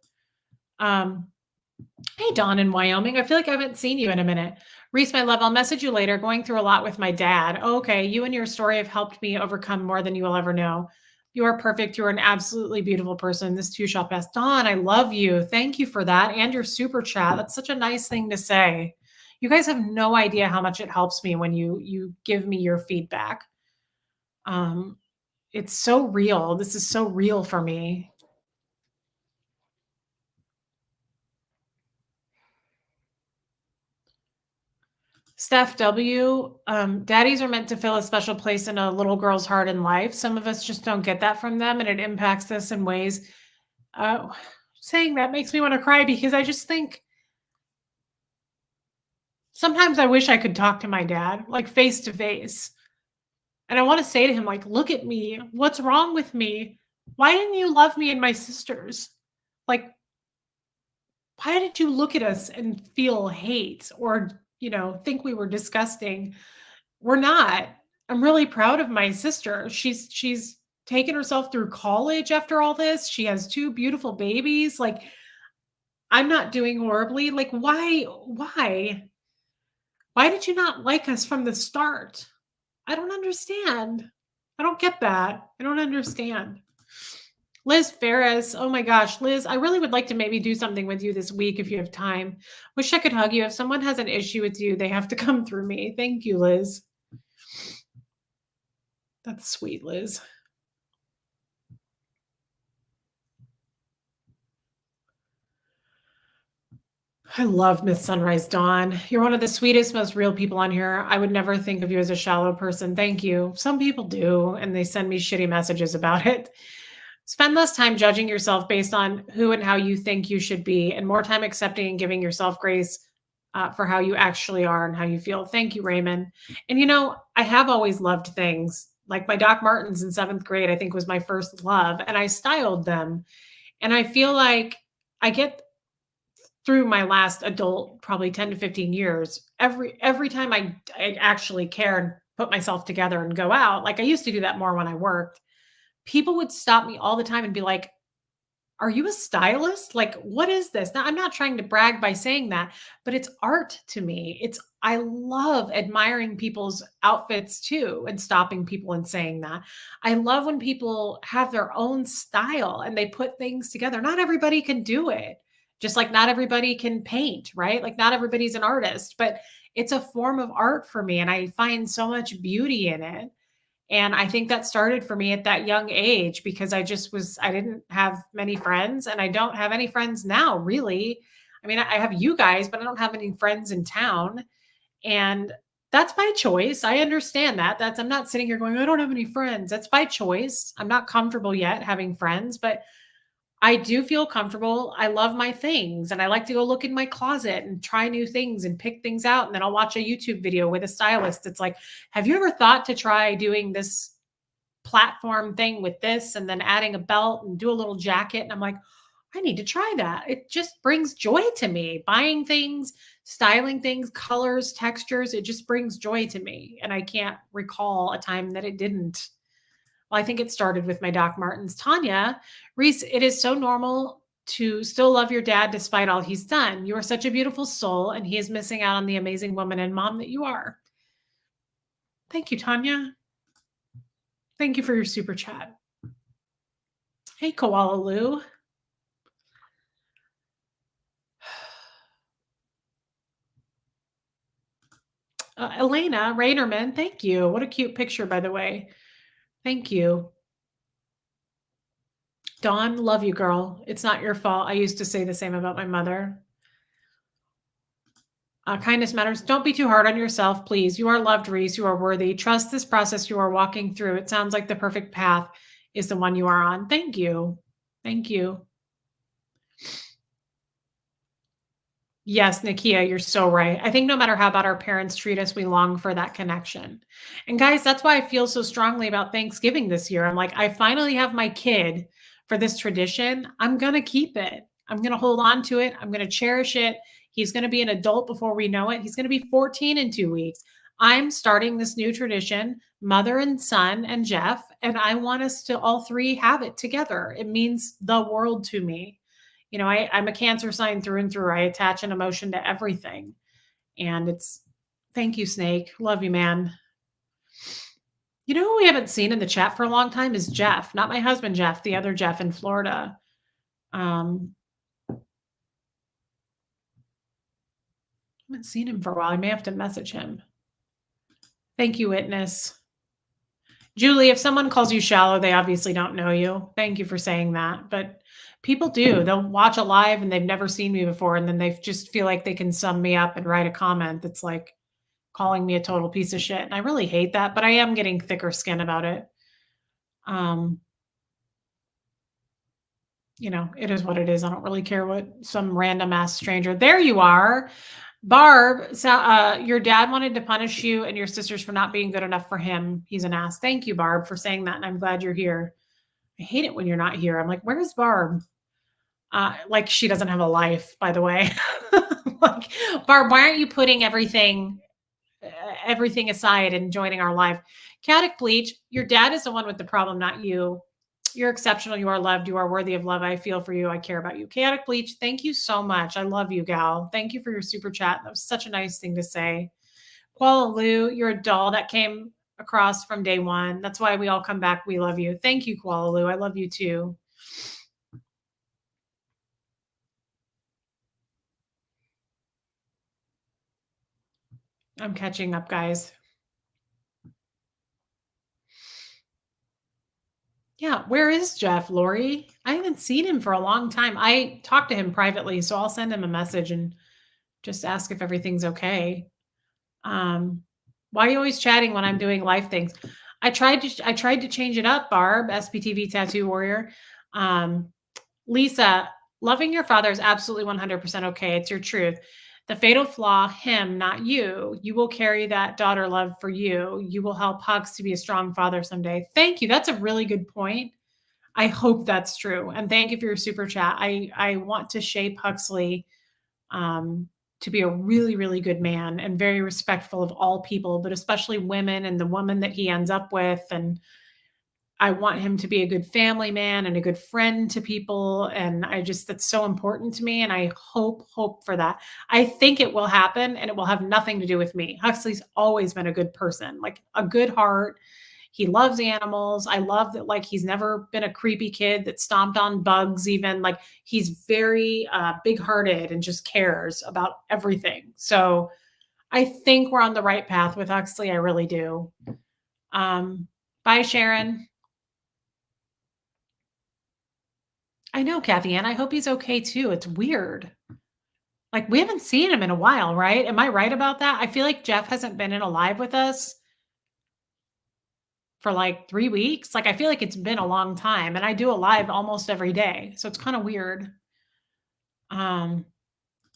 Hey, Dawn in Wyoming. I feel like I haven't seen you in a minute. Reese, my love, I'll message you later. Going through a lot with my dad. Oh, okay. You and your story have helped me overcome more than you will ever know. You are perfect. You are an absolutely beautiful person. This too shall pass. Dawn, I love you. Thank you for that. And your super chat. That's such a nice thing to say. You guys have no idea how much it helps me when you give me your feedback. It's so real. This is so real for me. Steph W, daddies are meant to fill a special place in a little girl's heart and life. Some of us just don't get that from them, and it impacts us in ways. Saying that makes me want to cry because I just think sometimes I wish I could talk to my dad, like face to face. And I want to say to him, like, look at me. What's wrong with me? Why didn't you love me and my sisters? Like, why did you look at us and feel hate or, think we were disgusting? We're not. I'm really proud of my sister. She's taken herself through college after all this. She has 2 beautiful babies. Like, I'm not doing horribly. Like, why? Why? Why did you not like us from the start? I don't understand. I don't get that. I don't understand. Liz Ferris. Oh my gosh, Liz, I really would like to maybe do something with you this week if you have time. Wish I could hug you. If someone has an issue with you, they have to come through me. Thank you, Liz. That's sweet, Liz. I love Miss Sunrise Dawn. You're one of the sweetest, most real people on here. I would never think of you as a shallow person. Thank you. Some people do, and they send me shitty messages about it. Spend less time judging yourself based on who and how you think you should be, and more time accepting and giving yourself grace for how you actually are and how you feel. Thank you, Raymond. And I have always loved things. Like my Doc Martens in seventh grade, I think was my first love, and I styled them. And I feel like I get through my last adult probably 10 to 15 years, every time I actually care and put myself together and go out, like I used to do that more when I worked, people would stop me all the time and be like, "Are you a stylist? Like, what is this?" Now, I'm not trying to brag by saying that, but it's art to me. I love admiring people's outfits too and stopping people and saying that. I love when people have their own style and they put things together. Not everybody can do it. Just like not everybody can paint, right? Like not everybody's an artist, but it's a form of art for me and I find so much beauty in it. And I think that started for me at that young age because I didn't have many friends and I don't have any friends now, really. I mean, I have you guys, but I don't have any friends in town. And that's by choice. I understand that. I'm not sitting here going, I don't have any friends. That's by choice. I'm not comfortable yet having friends, but I do feel comfortable. I love my things and I like to go look in my closet and try new things and pick things out. And then I'll watch a YouTube video with a stylist. It's like, have you ever thought to try doing this platform thing with this and then adding a belt and do a little jacket? And I'm like, I need to try that. It just brings joy to me. Buying things, styling things, colors, textures, it just brings joy to me. And I can't recall a time that it didn't. Well, I think it started with my Doc Martens. Tanya, Reese, it is so normal to still love your dad despite all he's done. You are such a beautiful soul, and he is missing out on the amazing woman and mom that you are. Thank you, Tanya. Thank you for your super chat. Hey, Koala Lou. Elena Rainerman, thank you. What a cute picture, by the way. Thank you. Dawn, love you, girl. It's not your fault. I used to say the same about my mother. Kindness matters. Don't be too hard on yourself, please. You are loved, Reese. You are worthy. Trust this process you are walking through. It sounds like the perfect path is the one you are on. Thank you. Thank you. Yes, Nakia, you're so right. I think no matter how bad our parents treat us, we long for that connection. And guys, that's why I feel so strongly about Thanksgiving this year. I'm like, I finally have my kid for this tradition. I'm going to keep it. I'm going to hold on to it. I'm going to cherish it. He's going to be an adult before we know it. He's going to be 14 in 2 weeks. I'm starting this new tradition, mother and son and Jeff, and I want us to all three have it together. It means the world to me. I'm a Cancer sign through and through. I attach an emotion to everything. And thank you, Snake. Love you, man. You know who we haven't seen in the chat for a long time is Jeff, not my husband, Jeff, the other Jeff in Florida. I haven't seen him for a while. I may have to message him. Thank you, Witness. Julie, if someone calls you shallow, they obviously don't know you. Thank you for saying that. But people do. They'll watch a live and they've never seen me before. And then they just feel like they can sum me up and write a comment that's like calling me a total piece of shit. And I really hate that, but I am getting thicker skin about it. It is what it is. I don't really care what some random ass stranger. There you are. Barb, your dad wanted to punish you and your sisters for not being good enough for him. He's an ass. Thank you, Barb, for saying that. And I'm glad you're here. I hate it when you're not here. I'm like, where's Barb? Like she doesn't have a life, by the way. Like, Barb, why aren't you putting everything aside and joining our live? Caddick Bleach, your dad is the one with the problem, not you. You're exceptional. You are loved. You are worthy of love. I feel for you. I care about you. Chaotic Bleach, thank you so much. I love you, gal. Thank you for your super chat. That was such a nice thing to say. Kuala Lu, you're a doll that came across from day one. That's why we all come back. We love you. Thank you, Kuala Lu. I love you too. I'm catching up, guys. Yeah, where is Jeff, Lori? I haven't seen him for a long time. I talked to him privately, so I'll send him a message and just ask if everything's okay. Why are you always chatting when I'm doing live things? I tried to change it up, Barb, SPTV Tattoo Warrior. Um, Lisa, loving your father is absolutely 100% okay. It's your truth. The fatal flaw, him, not you. You will carry that daughter love for you. You will help Hux to be a strong father someday. Thank you. That's a really good point. I hope that's true. And thank you for your super chat. I want to shape Huxley um, to be a really, really good man and very respectful of all people, but especially women and the woman that he ends up with. And I want him to be a good family man and a good friend to people. And that's so important to me. And I hope for that. I think it will happen and it will have nothing to do with me. Huxley's always been a good person, like a good heart. He loves animals. I love that, like, he's never been a creepy kid that stomped on bugs, even. Like, he's very big hearted and just cares about everything. So I think we're on the right path with Huxley. I really do. Um, Bye, Sharon. I know, Kathy Ann. I hope he's okay too. It's weird. Like, we haven't seen him in a while, right? Am I right about that? I feel like Jeff hasn't been in a live with us for like 3 weeks. Like, I feel like it's been a long time, and I do a live almost every day. So it's kind of weird. Um,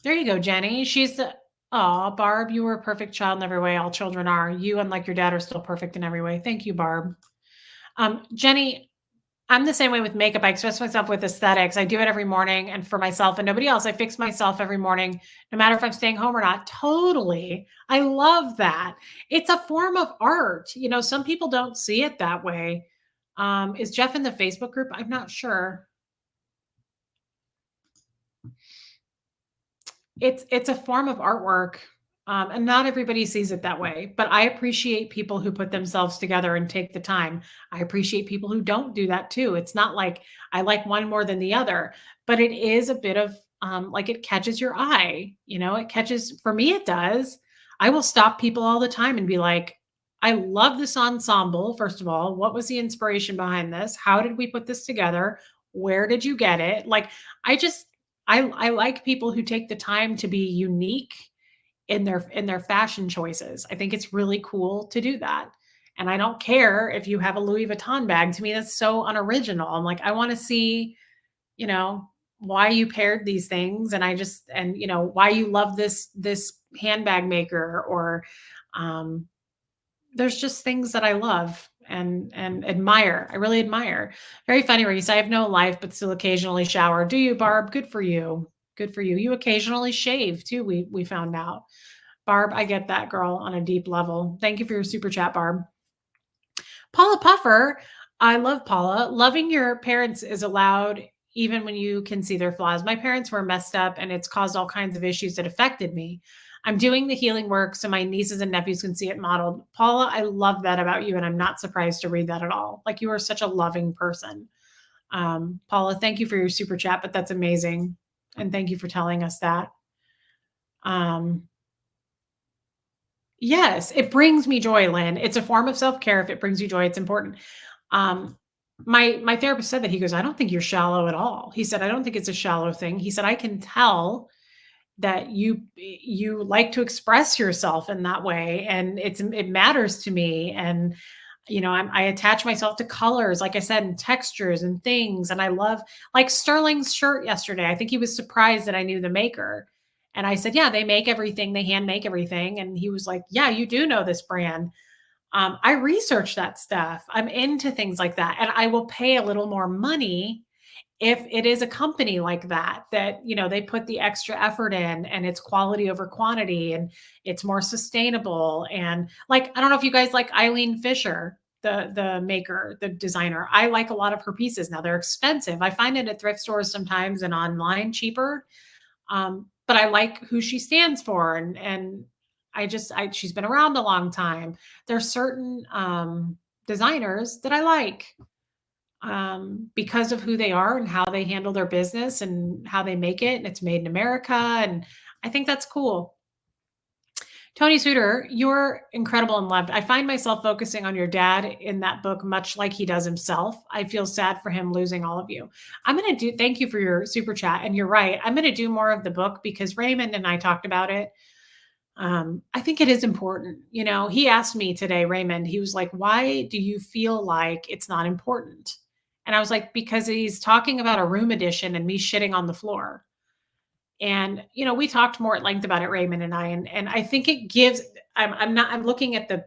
there you go, Jenny. She's the Oh, Barb, you were a perfect child in every way. All children are. You, unlike your dad, are still perfect in every way. Thank you, Barb. Jenny, I'm the same way with makeup. I express myself with aesthetics. I do it every morning and for myself and nobody else. I fix myself every morning, no matter if I'm staying home or not. Totally. I love that. It's a form of art. You know, some people don't see it that way. Is Jeff in the Facebook group? I'm not sure. It's a form of artwork, and not everybody sees it that way, but I appreciate people who put themselves together and take the time. I appreciate people who don't do that too. It's not like I like one more than the other, but it is a bit of, like, it catches your eye, it catches for me, it does. I will stop people all the time and be like, "I love this ensemble. First of all, what was the inspiration behind this? How did we put this together? Where did you get it?" Like, I just I like people who take the time to be unique in their fashion choices. I think it's really cool to do that. And I don't care if you have a Louis Vuitton bag. To me, that's so unoriginal. I'm like, I want to see, you know, why you paired these things, and why you love this handbag maker, or there's just things that I love and admire. I really admire. Very funny, Reese. I have no life, but still occasionally shower. Do you, Barb? Good for you. Good for you. You occasionally shave too. We found out. Barb, I get that, girl, on a deep level. Thank you for your super chat, Barb. Paula Puffer, I love Paula. Loving your parents is allowed even when you can see their flaws. My parents were messed up and it's caused all kinds of issues that affected me. I'm doing the healing work so my nieces and nephews can see it modeled. Paula, I love that about you, and I'm not surprised to read that at all. Like, you are such a loving person. Paula, thank you for your super chat, but that's amazing. And thank you for telling us that. Yes, it brings me joy, Lynn. It's a form of self-care. If it brings you joy, it's important. Um, my therapist said that. He goes, "I don't think you're shallow at all." He said, "I don't think it's a shallow thing." He said, "I can tell that you like to express yourself in that way, and it matters to me. And I attach myself to colors, like I said, and textures and things. And I love, like, Sterling's shirt yesterday. I think he was surprised that I knew the maker. And I said, "Yeah, they make everything. They hand make everything." And he was like, "Yeah, you do know this brand." I research that stuff. I'm into things like that. And I will pay a little more money if it is a company like that they put the extra effort in, and it's quality over quantity, and it's more sustainable. And, like, I don't know if you guys like Eileen Fisher. the maker, the designer. I like a lot of her pieces. Now they're expensive. I find it at thrift stores sometimes and online cheaper. But I like who she stands for, and she's been around a long time. There's certain designers that I like because of who they are and how they handle their business and how they make it, and it's made in America, and I think that's cool. Tony Suter, you're incredible and loved. I find myself focusing on your dad in that book, much like he does himself. I feel sad for him losing all of you. Thank you for your super chat. And you're right. I'm going to do more of the book because Raymond and I talked about it. I think it is important. You know, he asked me today, Raymond, he was like, why do you feel like it's not important? And I was like, because he's talking about a room edition and me shitting on the floor. And, you know, we talked more at length about it, Raymond and I, and I think it gives, I'm looking at the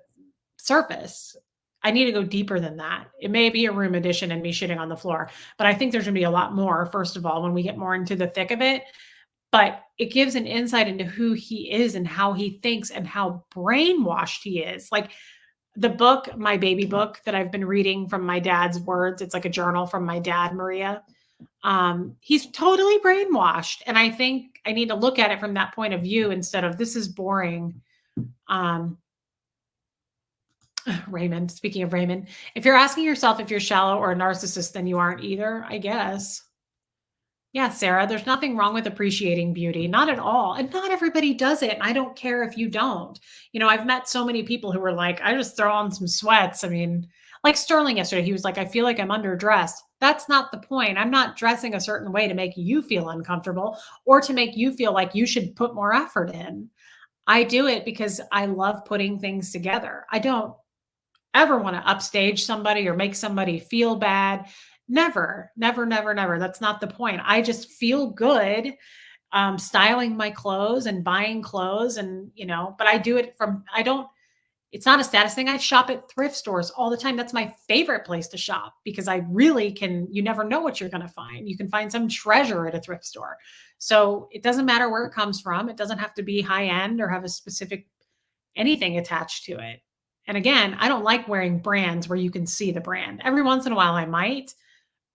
surface. I need to go deeper than that. It may be a room edition and me shitting on the floor, but I think there's going to be a lot more, first of all, when we get more into the thick of it. But it gives an insight into who he is and how he thinks and how brainwashed he is. Like the book, my baby book that I've been reading from my dad's words, it's like a journal from my dad, Maria. He's totally brainwashed. And I think I need to look at it from that point of view instead of this is boring. Raymond, speaking of Raymond, if you're asking yourself if you're shallow or a narcissist, then you aren't either, I guess. Yeah, Sarah, there's nothing wrong with appreciating beauty, not at all. And not everybody does it. And I don't care if you don't. You know, I've met so many people who were like, I just throw on some sweats. I mean, like Sterling yesterday, he was like, I feel like I'm underdressed. That's not the point. I'm not dressing a certain way to make you feel uncomfortable or to make you feel like you should put more effort in. I do it because I love putting things together. I don't ever want to upstage somebody or make somebody feel bad. Never, never, never, never. That's not the point. I just feel good styling my clothes and buying clothes and, you know, but I do it from, I don't, it's not a status thing. I shop at thrift stores all the time. That's my favorite place to shop because I really can, you never know what you're going to find. You can find some treasure at a thrift store. So it doesn't matter where it comes from. It doesn't have to be high end or have a specific anything attached to it. And again, I don't like wearing brands where you can see the brand. Every once in a while I might,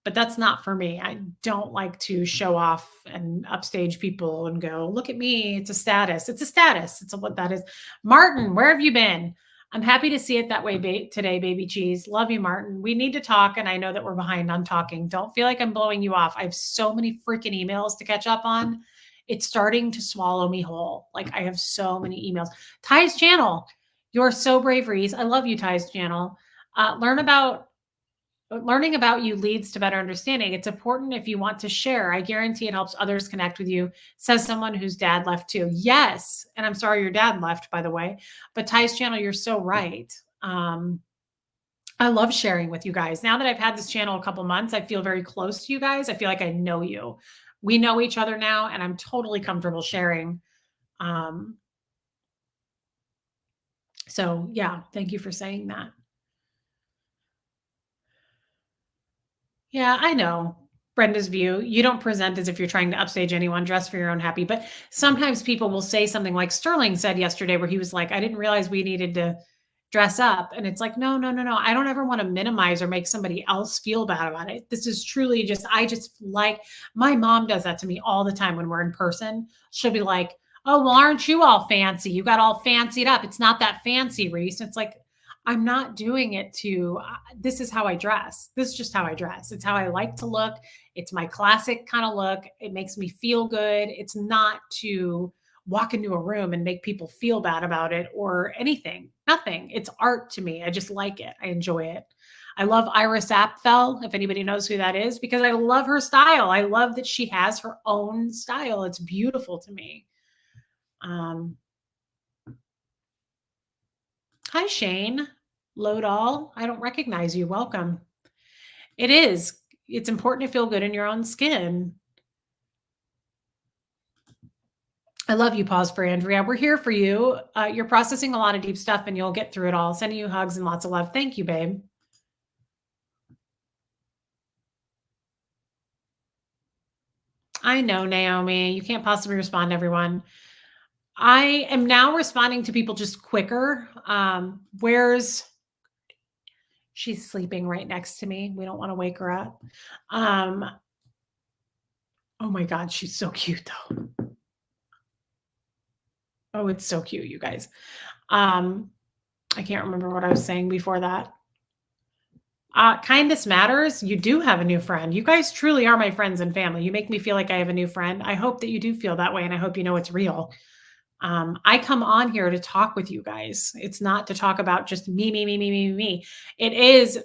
but that's not for me. I don't like to show off and upstage people and go, look at me. It's a status. It's a status. It's what that is. Martin, where have you been? I'm happy to see it that way today, baby cheese. Love you, Martin. We need to talk. And I know that we're behind on talking. Don't feel like I'm blowing you off. I have so many freaking emails to catch up on. It's starting to swallow me whole. Like I have so many emails. Ty's channel. You're so brave, Reese. I love you, Ty's channel. Learning about you leads to better understanding. It's important if you want to share. I guarantee it helps others connect with you, says someone whose dad left too. Yes. And I'm sorry your dad left, by the way. But Ty's channel, you're so right. I love sharing with you guys. Now that I've had this channel a couple months, I feel very close to you guys. I feel like I know you. We know each other now, and I'm totally comfortable sharing. So yeah, thank you for saying that. Yeah, I know. Brenda's view. You don't present as if you're trying to upstage anyone, dress for your own happy. But sometimes people will say something like Sterling said yesterday, where he was like, I didn't realize we needed to dress up. And it's like, no, no, no, no. I don't ever want to minimize or make somebody else feel bad about it. This is truly just, I just like, my mom does that to me all the time when we're in person. She'll be like, oh, well, aren't you all fancy? You got all fancied up. It's not that fancy, Reese. It's like, I'm not doing it to, this is how I dress. This is just how I dress. It's how I like to look. It's my classic kind of look. It makes me feel good. It's not to walk into a room and make people feel bad about it or anything. Nothing. It's art to me. I just like it. I enjoy it. I love Iris Apfel, if anybody knows who that is, because I love her style. I love that she has her own style. It's beautiful to me. Hi, Shane. Load all. I don't recognize you. Welcome. It is. It's important to feel good in your own skin. I love you. Pause for Andrea. We're here for you. You're processing a lot of deep stuff and you'll get through it all. Sending you hugs and lots of love. Thank you, babe. I know, Naomi. You can't possibly respond to everyone. I am now responding to people just quicker. Where's She's sleeping right next to me. We don't want to wake her up. Um, oh my God, she's so cute though. Oh, it's so cute, you guys. I can't remember what I was saying before that. Kindness matters. You do have a new friend. You guys truly are my friends and family. You make me feel like I have a new friend. I hope that you do feel that way, and I hope you know it's real. I come on here to talk with you guys. It's not to talk about just me, me, me, me, me, me. It is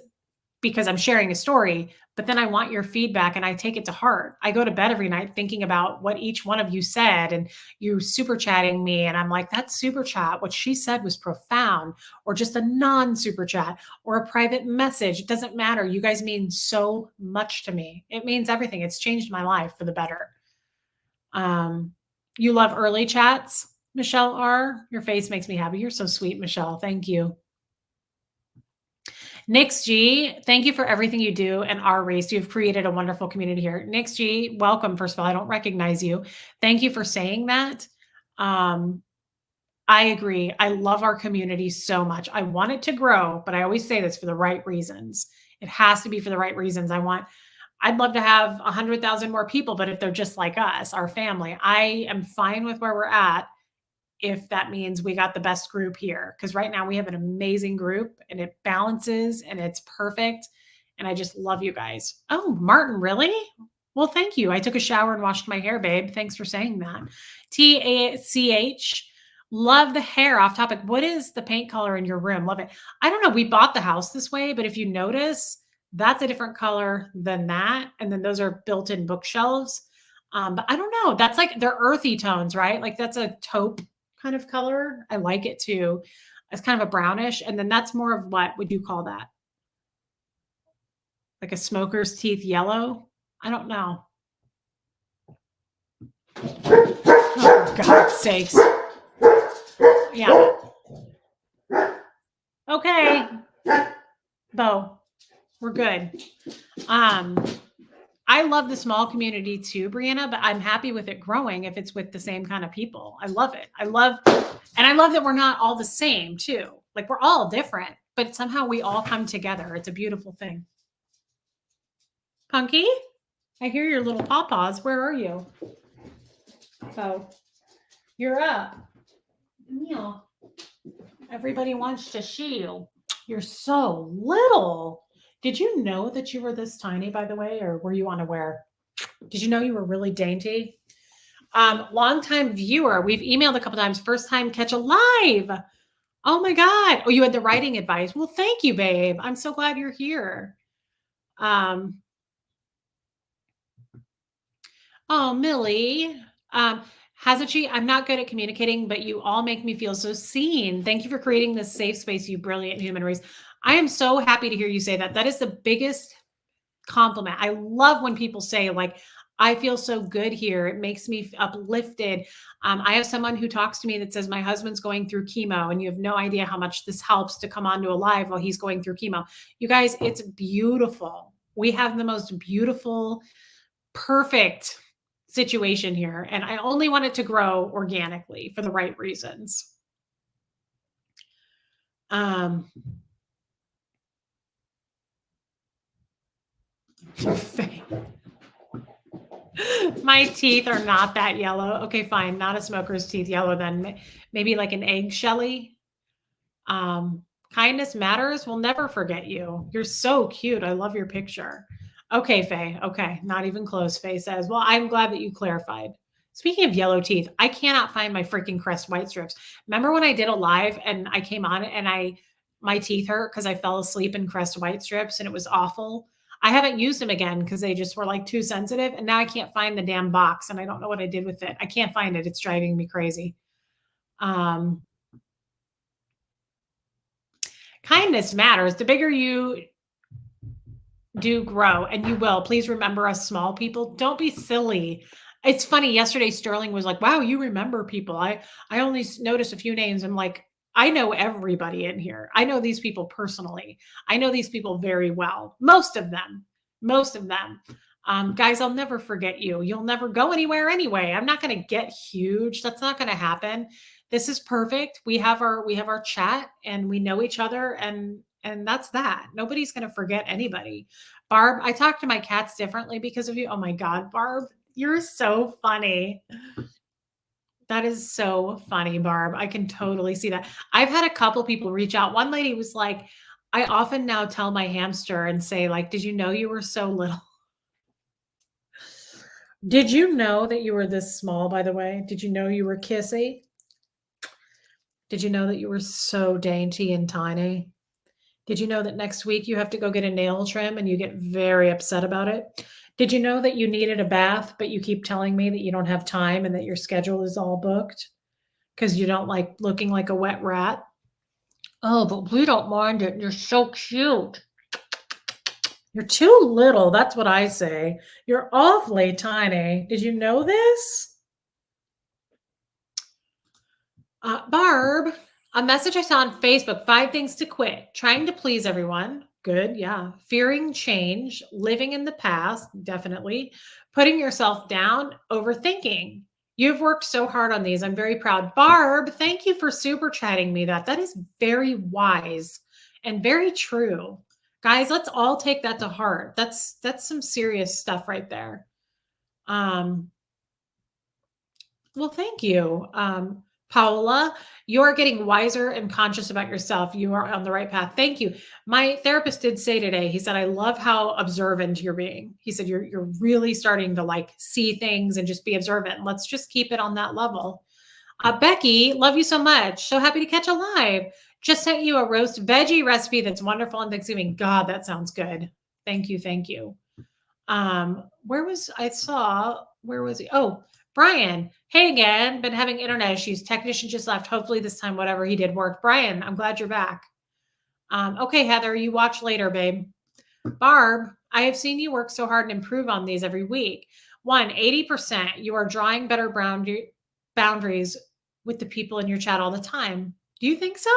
because I'm sharing a story, but then I want your feedback and I take it to heart. I go to bed every night thinking about what each one of you said and you super chatting me. And I'm like, that super chat, what she said was profound, or just a non super chat or a private message. It doesn't matter. You guys mean so much to me. It means everything. It's changed my life for the better. You love early chats, Michelle R. Your face makes me happy. You're so sweet, Michelle. Thank you. Nix G, thank you for everything you do and our race. You've created a wonderful community here. Nix G, welcome. First of all, I don't recognize you. Thank you for saying that. I agree. I love our community so much. I want it to grow, but I always say this for the right reasons. It has to be for the right reasons. I'd love to have 100,000 more people, but if they're just like us, our family, I am fine with where we're at. If that means we got the best group here, because right now we have an amazing group and it balances and it's perfect. And I just love you guys. Oh, Martin, really? Well, thank you. I took a shower and washed my hair, babe. Thanks for saying that. TACH, love the hair. Off topic. What is the paint color in your room? Love it. I don't know. We bought the house this way, but if you notice, that's a different color than that. And then those are built-in bookshelves. But I don't know. That's like they're earthy tones, right? Like that's a taupe kind of color. I like it too. It's kind of a brownish. And then that's more of what would you call that? Like a smoker's teeth yellow? I don't know. Oh, for God's sakes. Yeah. Okay. Bo, we're good. I love the small community too, Brianna, but I'm happy with it growing if it's with the same kind of people. I love it. I love that we're not all the same too. Like we're all different, but somehow we all come together. It's a beautiful thing. Punky, I hear your little pawpaws. Where are you? Oh, you're up. Neil, everybody wants to see you. You're so little. Did you know that you were this tiny, by the way, or were you unaware? Did you know you were really dainty? Longtime viewer. We've emailed a couple times. First time catch a live. Oh my God. Oh, you had the writing advice. Well, thank you, babe. I'm so glad you're here. Oh, Millie. Hazachi, I'm not good at communicating, but you all make me feel so seen. Thank you for creating this safe space, you brilliant human race. I am so happy to hear you say that. That is the biggest compliment. I love when people say, like, I feel so good here. It makes me uplifted. I have someone who talks to me that says, my husband's going through chemo, and you have no idea how much this helps to come onto a live while he's going through chemo. You guys, it's beautiful. We have the most beautiful, perfect situation here. And I only want it to grow organically for the right reasons. My teeth are not that yellow. Okay, fine. Not a smoker's teeth yellow then. Maybe like an eggshelly. Kindness matters. We'll never forget you. You're so cute. I love your picture. Okay, Faye. Okay. Not even close. Faye says, well, I'm glad that you clarified. Speaking of yellow teeth, I cannot find my freaking Crest white strips. Remember when I did a live and I came on and my teeth hurt because I fell asleep in Crest white strips and it was awful. I haven't used them again because they just were like too sensitive. And now I can't find the damn box and I don't know what I did with it. I can't find it. It's driving me crazy. Kindness matters. The bigger you do grow, and you will, please remember us small people. Don't be silly. It's funny. Yesterday, Sterling was like, wow, you remember people. I only noticed a few names. I'm like, I know everybody in here. I know these people personally. I know these people very well. Most of them. Guys, I'll never forget you. You'll never go anywhere anyway. I'm not going to get huge. That's not going to happen. This is perfect. We have our chat and we know each other and And that's that. Nobody's going to forget anybody. Barb, I talk to my cats differently because of you. Oh my God, Barb, you're so funny. That is so funny, Barb. I can totally see that. I've had a couple people reach out. One lady was like, I often now tell my hamster and say, like, did you know you were so little? Did you know that you were this small, by the way? Did you know you were kissy? Did you know that you were so dainty and tiny? Did you know that next week you have to go get a nail trim and you get very upset about it? Did you know that you needed a bath, but you keep telling me that you don't have time and that your schedule is all booked because you don't like looking like a wet rat? Oh, but we don't mind it. You're so cute. You're too little. That's what I say. You're awfully tiny. Did you know this? Barb, a message I saw on Facebook, 5 things to quit. Trying to please everyone. Good. Yeah. Fearing change, living in the past. Definitely. Putting yourself down, overthinking. You've worked so hard on these. I'm very proud. Barb, thank you for super chatting me that. That is very wise and very true. Guys, let's all take that to heart. That's some serious stuff right there. Well, thank you. Paola, you're getting wiser and conscious about yourself. You are on the right path. Thank you. My therapist did say today, he said, I love how observant you're being. He said, you're really starting to like see things and just be observant. Let's just keep it on that level. Becky, love you so much. So happy to catch a live. Just sent you a roast veggie recipe that's wonderful on Thanksgiving. God, that sounds good. Thank you. Thank you. Where was he? Oh, Brian. Hey again, been having internet issues. Technician just left. Hopefully this time whatever he did worked. Brian, I'm glad you're back. Okay, Heather, you watch later, babe. Barb, I have seen you work so hard and improve on these every week. 80%, you are drawing better boundaries with the people in your chat all the time. Do you think so?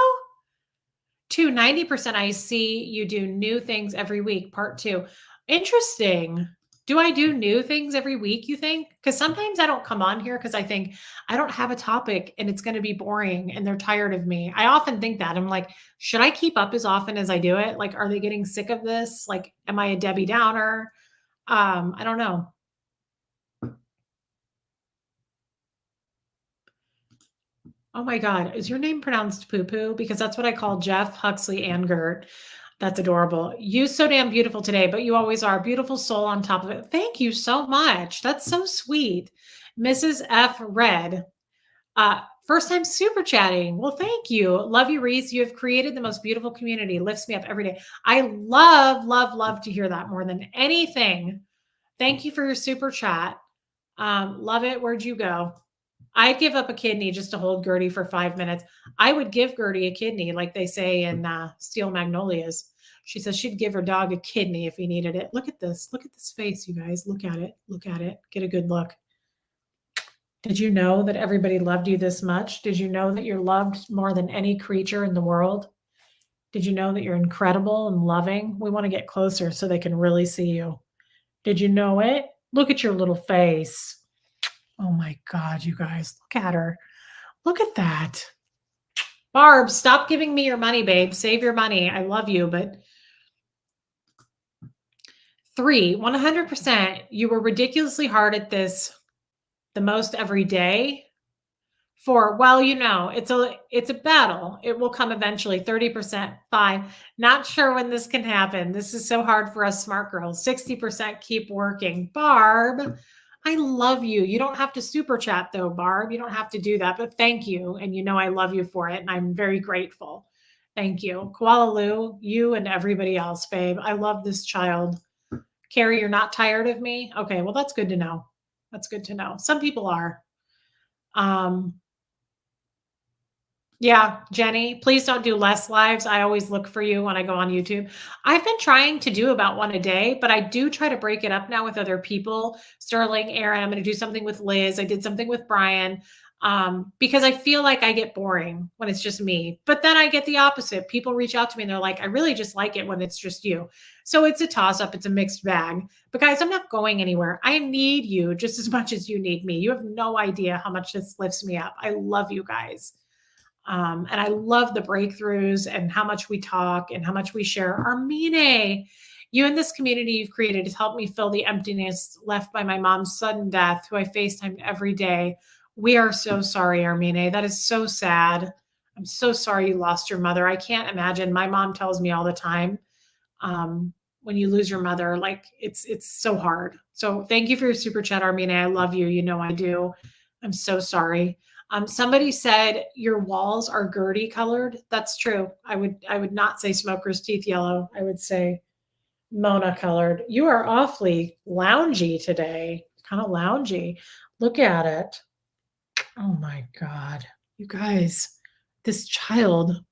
90%, I see you do new things every week. Part 2. Interesting. Do I do new things every week, you think? Because sometimes I don't come on here because I think I don't have a topic and it's going to be boring and they're tired of me. I often think that. I'm like, should I keep up as often as I do it? Like, are they getting sick of this? Like, am I a Debbie Downer? I don't know. Oh my God. Is your name pronounced poo poo? Because that's what I call Jeff, Huxley, and Gert. That's adorable. You so damn beautiful today, but you always are. Beautiful soul on top of it. Thank you so much. That's so sweet. Mrs. F. Red. First time super chatting. Well, thank you. Love you, Reese. You have created the most beautiful community. Lifts me up every day. I love, love, love to hear that more than anything. Thank you for your super chat. Love it. Where'd you go? I'd give up a kidney just to hold Gertie for 5 minutes. I would give Gertie a kidney, like they say in Steel Magnolias. She says she'd give her dog a kidney if he needed it. Look at this. Look at this face, you guys. Look at it. Look at it. Get a good look. Did you know that everybody loved you this much? Did you know that you're loved more than any creature in the world? Did you know that you're incredible and loving? We want to get closer so they can really see you. Did you know it? Look at your little face. Oh my God, you guys, look at her. Look at that. Barb, stop giving me your money, babe. Save your money. I love you, but 3, 100%, you were ridiculously hard at this the most every day. 4, well, you know, it's a battle. It will come eventually. 30%. 5, not sure when this can happen. This is so hard for us smart girls. 60%, keep working. Barb, I love you. You don't have to super chat though, Barb. You don't have to do that, but thank you. And you know I love you for it. And I'm very grateful. Thank you. Koala Lou, you and everybody else, babe. I love this child. Carrie, you're not tired of me? Okay, well, that's good to know. That's good to know. Some people are. Yeah, Jenny, please don't do less lives. I always look for you when I go on YouTube. I've been trying to do about 1 a day, but I do try to break it up now with other people. Sterling, Aaron, I'm going to do something with Liz. I did something with Brian because I feel like I get boring when it's just me. But then I get the opposite. People reach out to me and they're like, I really just like it when it's just you. So it's a toss up. It's a mixed bag. But guys, I'm not going anywhere. I need you just as much as you need me. You have no idea how much this lifts me up. I love you guys. And I love the breakthroughs and how much we talk and how much we share. Armine, you and this community you've created has helped me fill the emptiness left by my mom's sudden death, who I FaceTime every day. We are so sorry, Armine. That is so sad. I'm so sorry you lost your mother. I can't imagine. My mom tells me all the time, when you lose your mother, like it's so hard. So thank you for your super chat, Armine. I love you. You know I do. I'm so sorry. Somebody said your walls are Gertie colored. That's true. I would not say smoker's teeth yellow. I would say Mona colored. You are awfully loungy today. Kind of loungy. Look at it. Oh my God. You guys, this child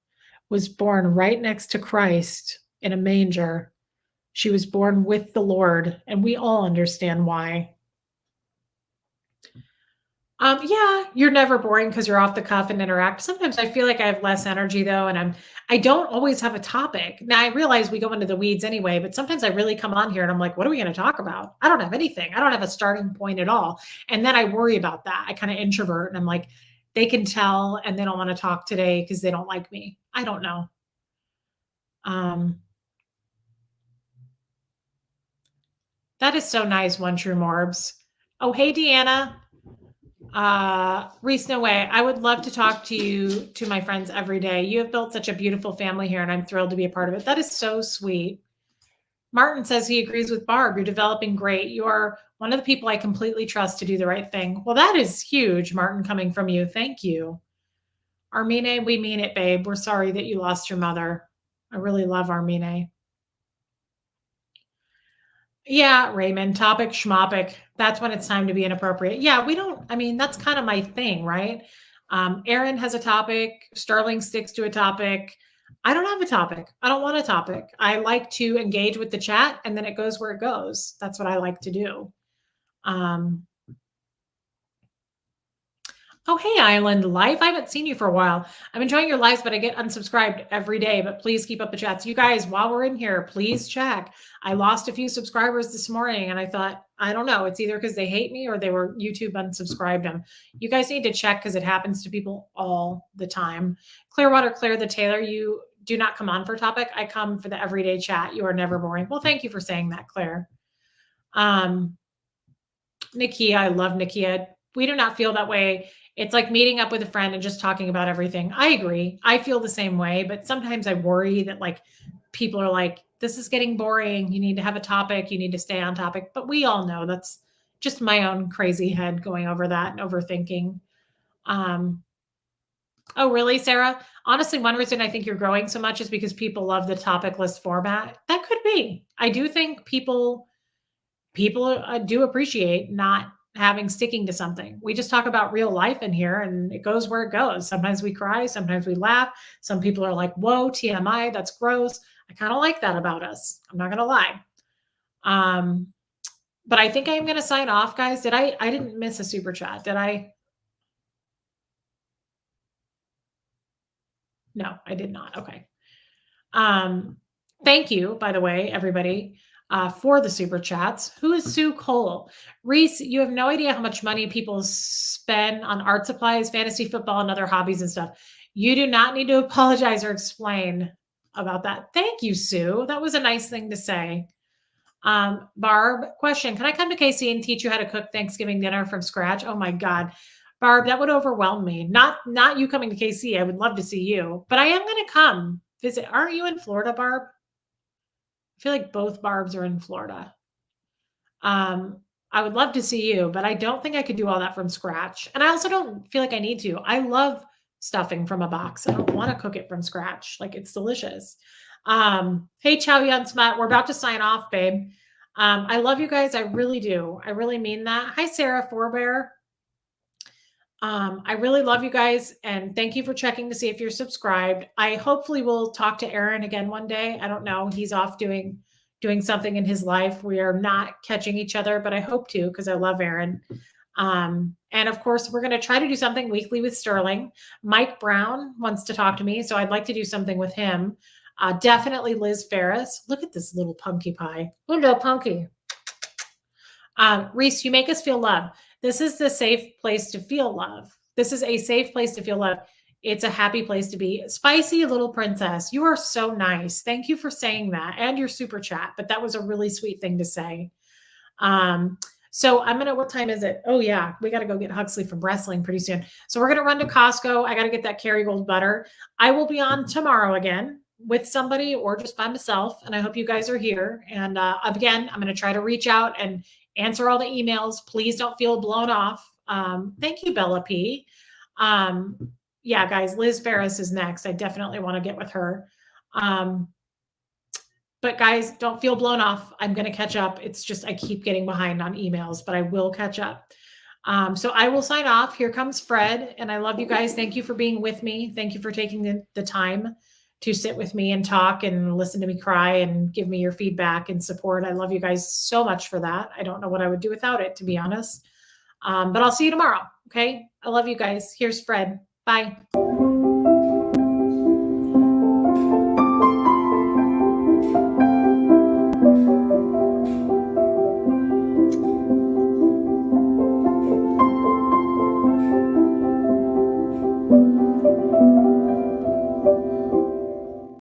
was born right next to Christ in a manger. She was born with the Lord, and we all understand why. Yeah, you're never boring because you're off the cuff and interact. Sometimes I feel like I have less energy though, and I don't always have a topic. Now I realize we go into the weeds anyway, but sometimes I really come on here and I'm like, what are we going to talk about? I don't have anything. I don't have a starting point at all. And then I worry about that. I kind of introvert and I'm like, they can tell and they don't want to talk today because they don't like me. I don't know. That is so nice, One True Morbs. Oh, hey, Deanna. Reese, no way. I would love to talk to you, to my friends every day. You have built such a beautiful family here, and I'm thrilled to be a part of it. That is so sweet. Martin says he agrees with Barb. You're developing great. You are one of the people I completely trust to do the right thing. Well, that is huge, Martin, coming from you. Thank you. Armine, we mean it, babe. We're sorry that you lost your mother. I really love Armine. Yeah, Raymond, topic schmopic. That's when it's time to be inappropriate. Yeah, we don't, I mean, that's kind of my thing, right? Aaron has a topic, Sterling sticks to a topic. I don't have a topic. I don't want a topic. I like to engage with the chat and then it goes where it goes. That's what I like to do. Oh, hey, Island Life. I haven't seen you for a while. I'm enjoying your lives, but I get unsubscribed every day. But please keep up the chats. You guys, while we're in here, please check. I lost a few subscribers this morning, and I thought, I don't know, it's either because they hate me or they were YouTube unsubscribed them. You guys need to check because it happens to people all the time. Clearwater Claire the Taylor, you do not come on for a topic. I come for the everyday chat. You are never boring. Well, thank you for saying that, Claire. Nikia, I love Nikia. We do not feel that way. It's like meeting up with a friend and just talking about everything. I agree. I feel the same way, but sometimes I worry that like people are like, this is getting boring. You need to have a topic. You need to stay on topic. But we all know that's just my own crazy head going over that and overthinking. Oh, really, Sarah? Honestly, one reason I think you're growing so much is because people love the topic list format. That could be. I do think people do appreciate not having sticking to something. We just talk about real life in here and it goes where it goes. Sometimes we cry, sometimes we laugh. Some people are like, whoa, TMI, that's gross. I kind of like that about us. I'm not going to lie. But I think I'm going to sign off, guys. I didn't miss a super chat. Did I? No, I did not. Okay. Thank you, by the way, everybody, for the super chats. Who is Sue Cole? Reese, you have no idea how much money people spend on art supplies, fantasy football, and other hobbies and stuff. You do not need to apologize or explain about that. Thank you, Sue. That was a nice thing to say. Barb, question. Can I come to KC and teach you how to cook Thanksgiving dinner from scratch? Oh my God. Barb, that would overwhelm me. Not you coming to KC. I would love to see you, but I am going to come visit. Aren't you in Florida, Barb? I feel like both Barbs are in Florida. I would love to see you, but I don't think I could do all that from scratch. And I also don't feel like I need to. I love stuffing from a box. I don't want to cook it from scratch. Like it's delicious. Hey, Chow Yun Smut, we're about to sign off, babe. I love you guys. I really do. I really mean that. Hi, Sarah Forbear. I really love you guys and thank you for checking to see if you're subscribed. I hopefully will talk to Aaron again one day. I don't know. He's off doing something in his life. We are not catching each other, but I hope to because I love Aaron. And of course, we're going to try to do something weekly with Sterling. Mike Brown wants to talk to me, so I'd like to do something with him. Definitely Liz Ferris. Look at this little punky pie. Hello, punky. Reese, you make us feel love. This is the safe place to feel love. This is a safe place to feel love. It's a happy place to be. Spicy little princess, you are so nice. Thank you for saying that and your super chat. But that was a really sweet thing to say. So I'm gonna, what time is it? Oh yeah, we gotta go get Huxley from wrestling pretty soon. So we're gonna run to Costco. I gotta get that Kerrygold butter. I will be on tomorrow again with somebody or just by myself. And I hope you guys are here. And again, I'm gonna try to reach out and answer all the emails. Please don't feel blown off. Thank you, Bella P. Yeah, guys, Liz Ferris is next. I definitely want to get with her. But guys, don't feel blown off. I'm going to catch up. It's just I keep getting behind on emails, but I will catch up. So I will sign off. Here comes Fred, and I love you guys. Thank you for being with me. Thank you for taking the time to sit with me and talk and listen to me cry and give me your feedback and support. I love you guys so much for that. I don't know what I would do without it, to be honest. But I'll see you tomorrow. Okay. I love you guys. Here's Fred. Bye.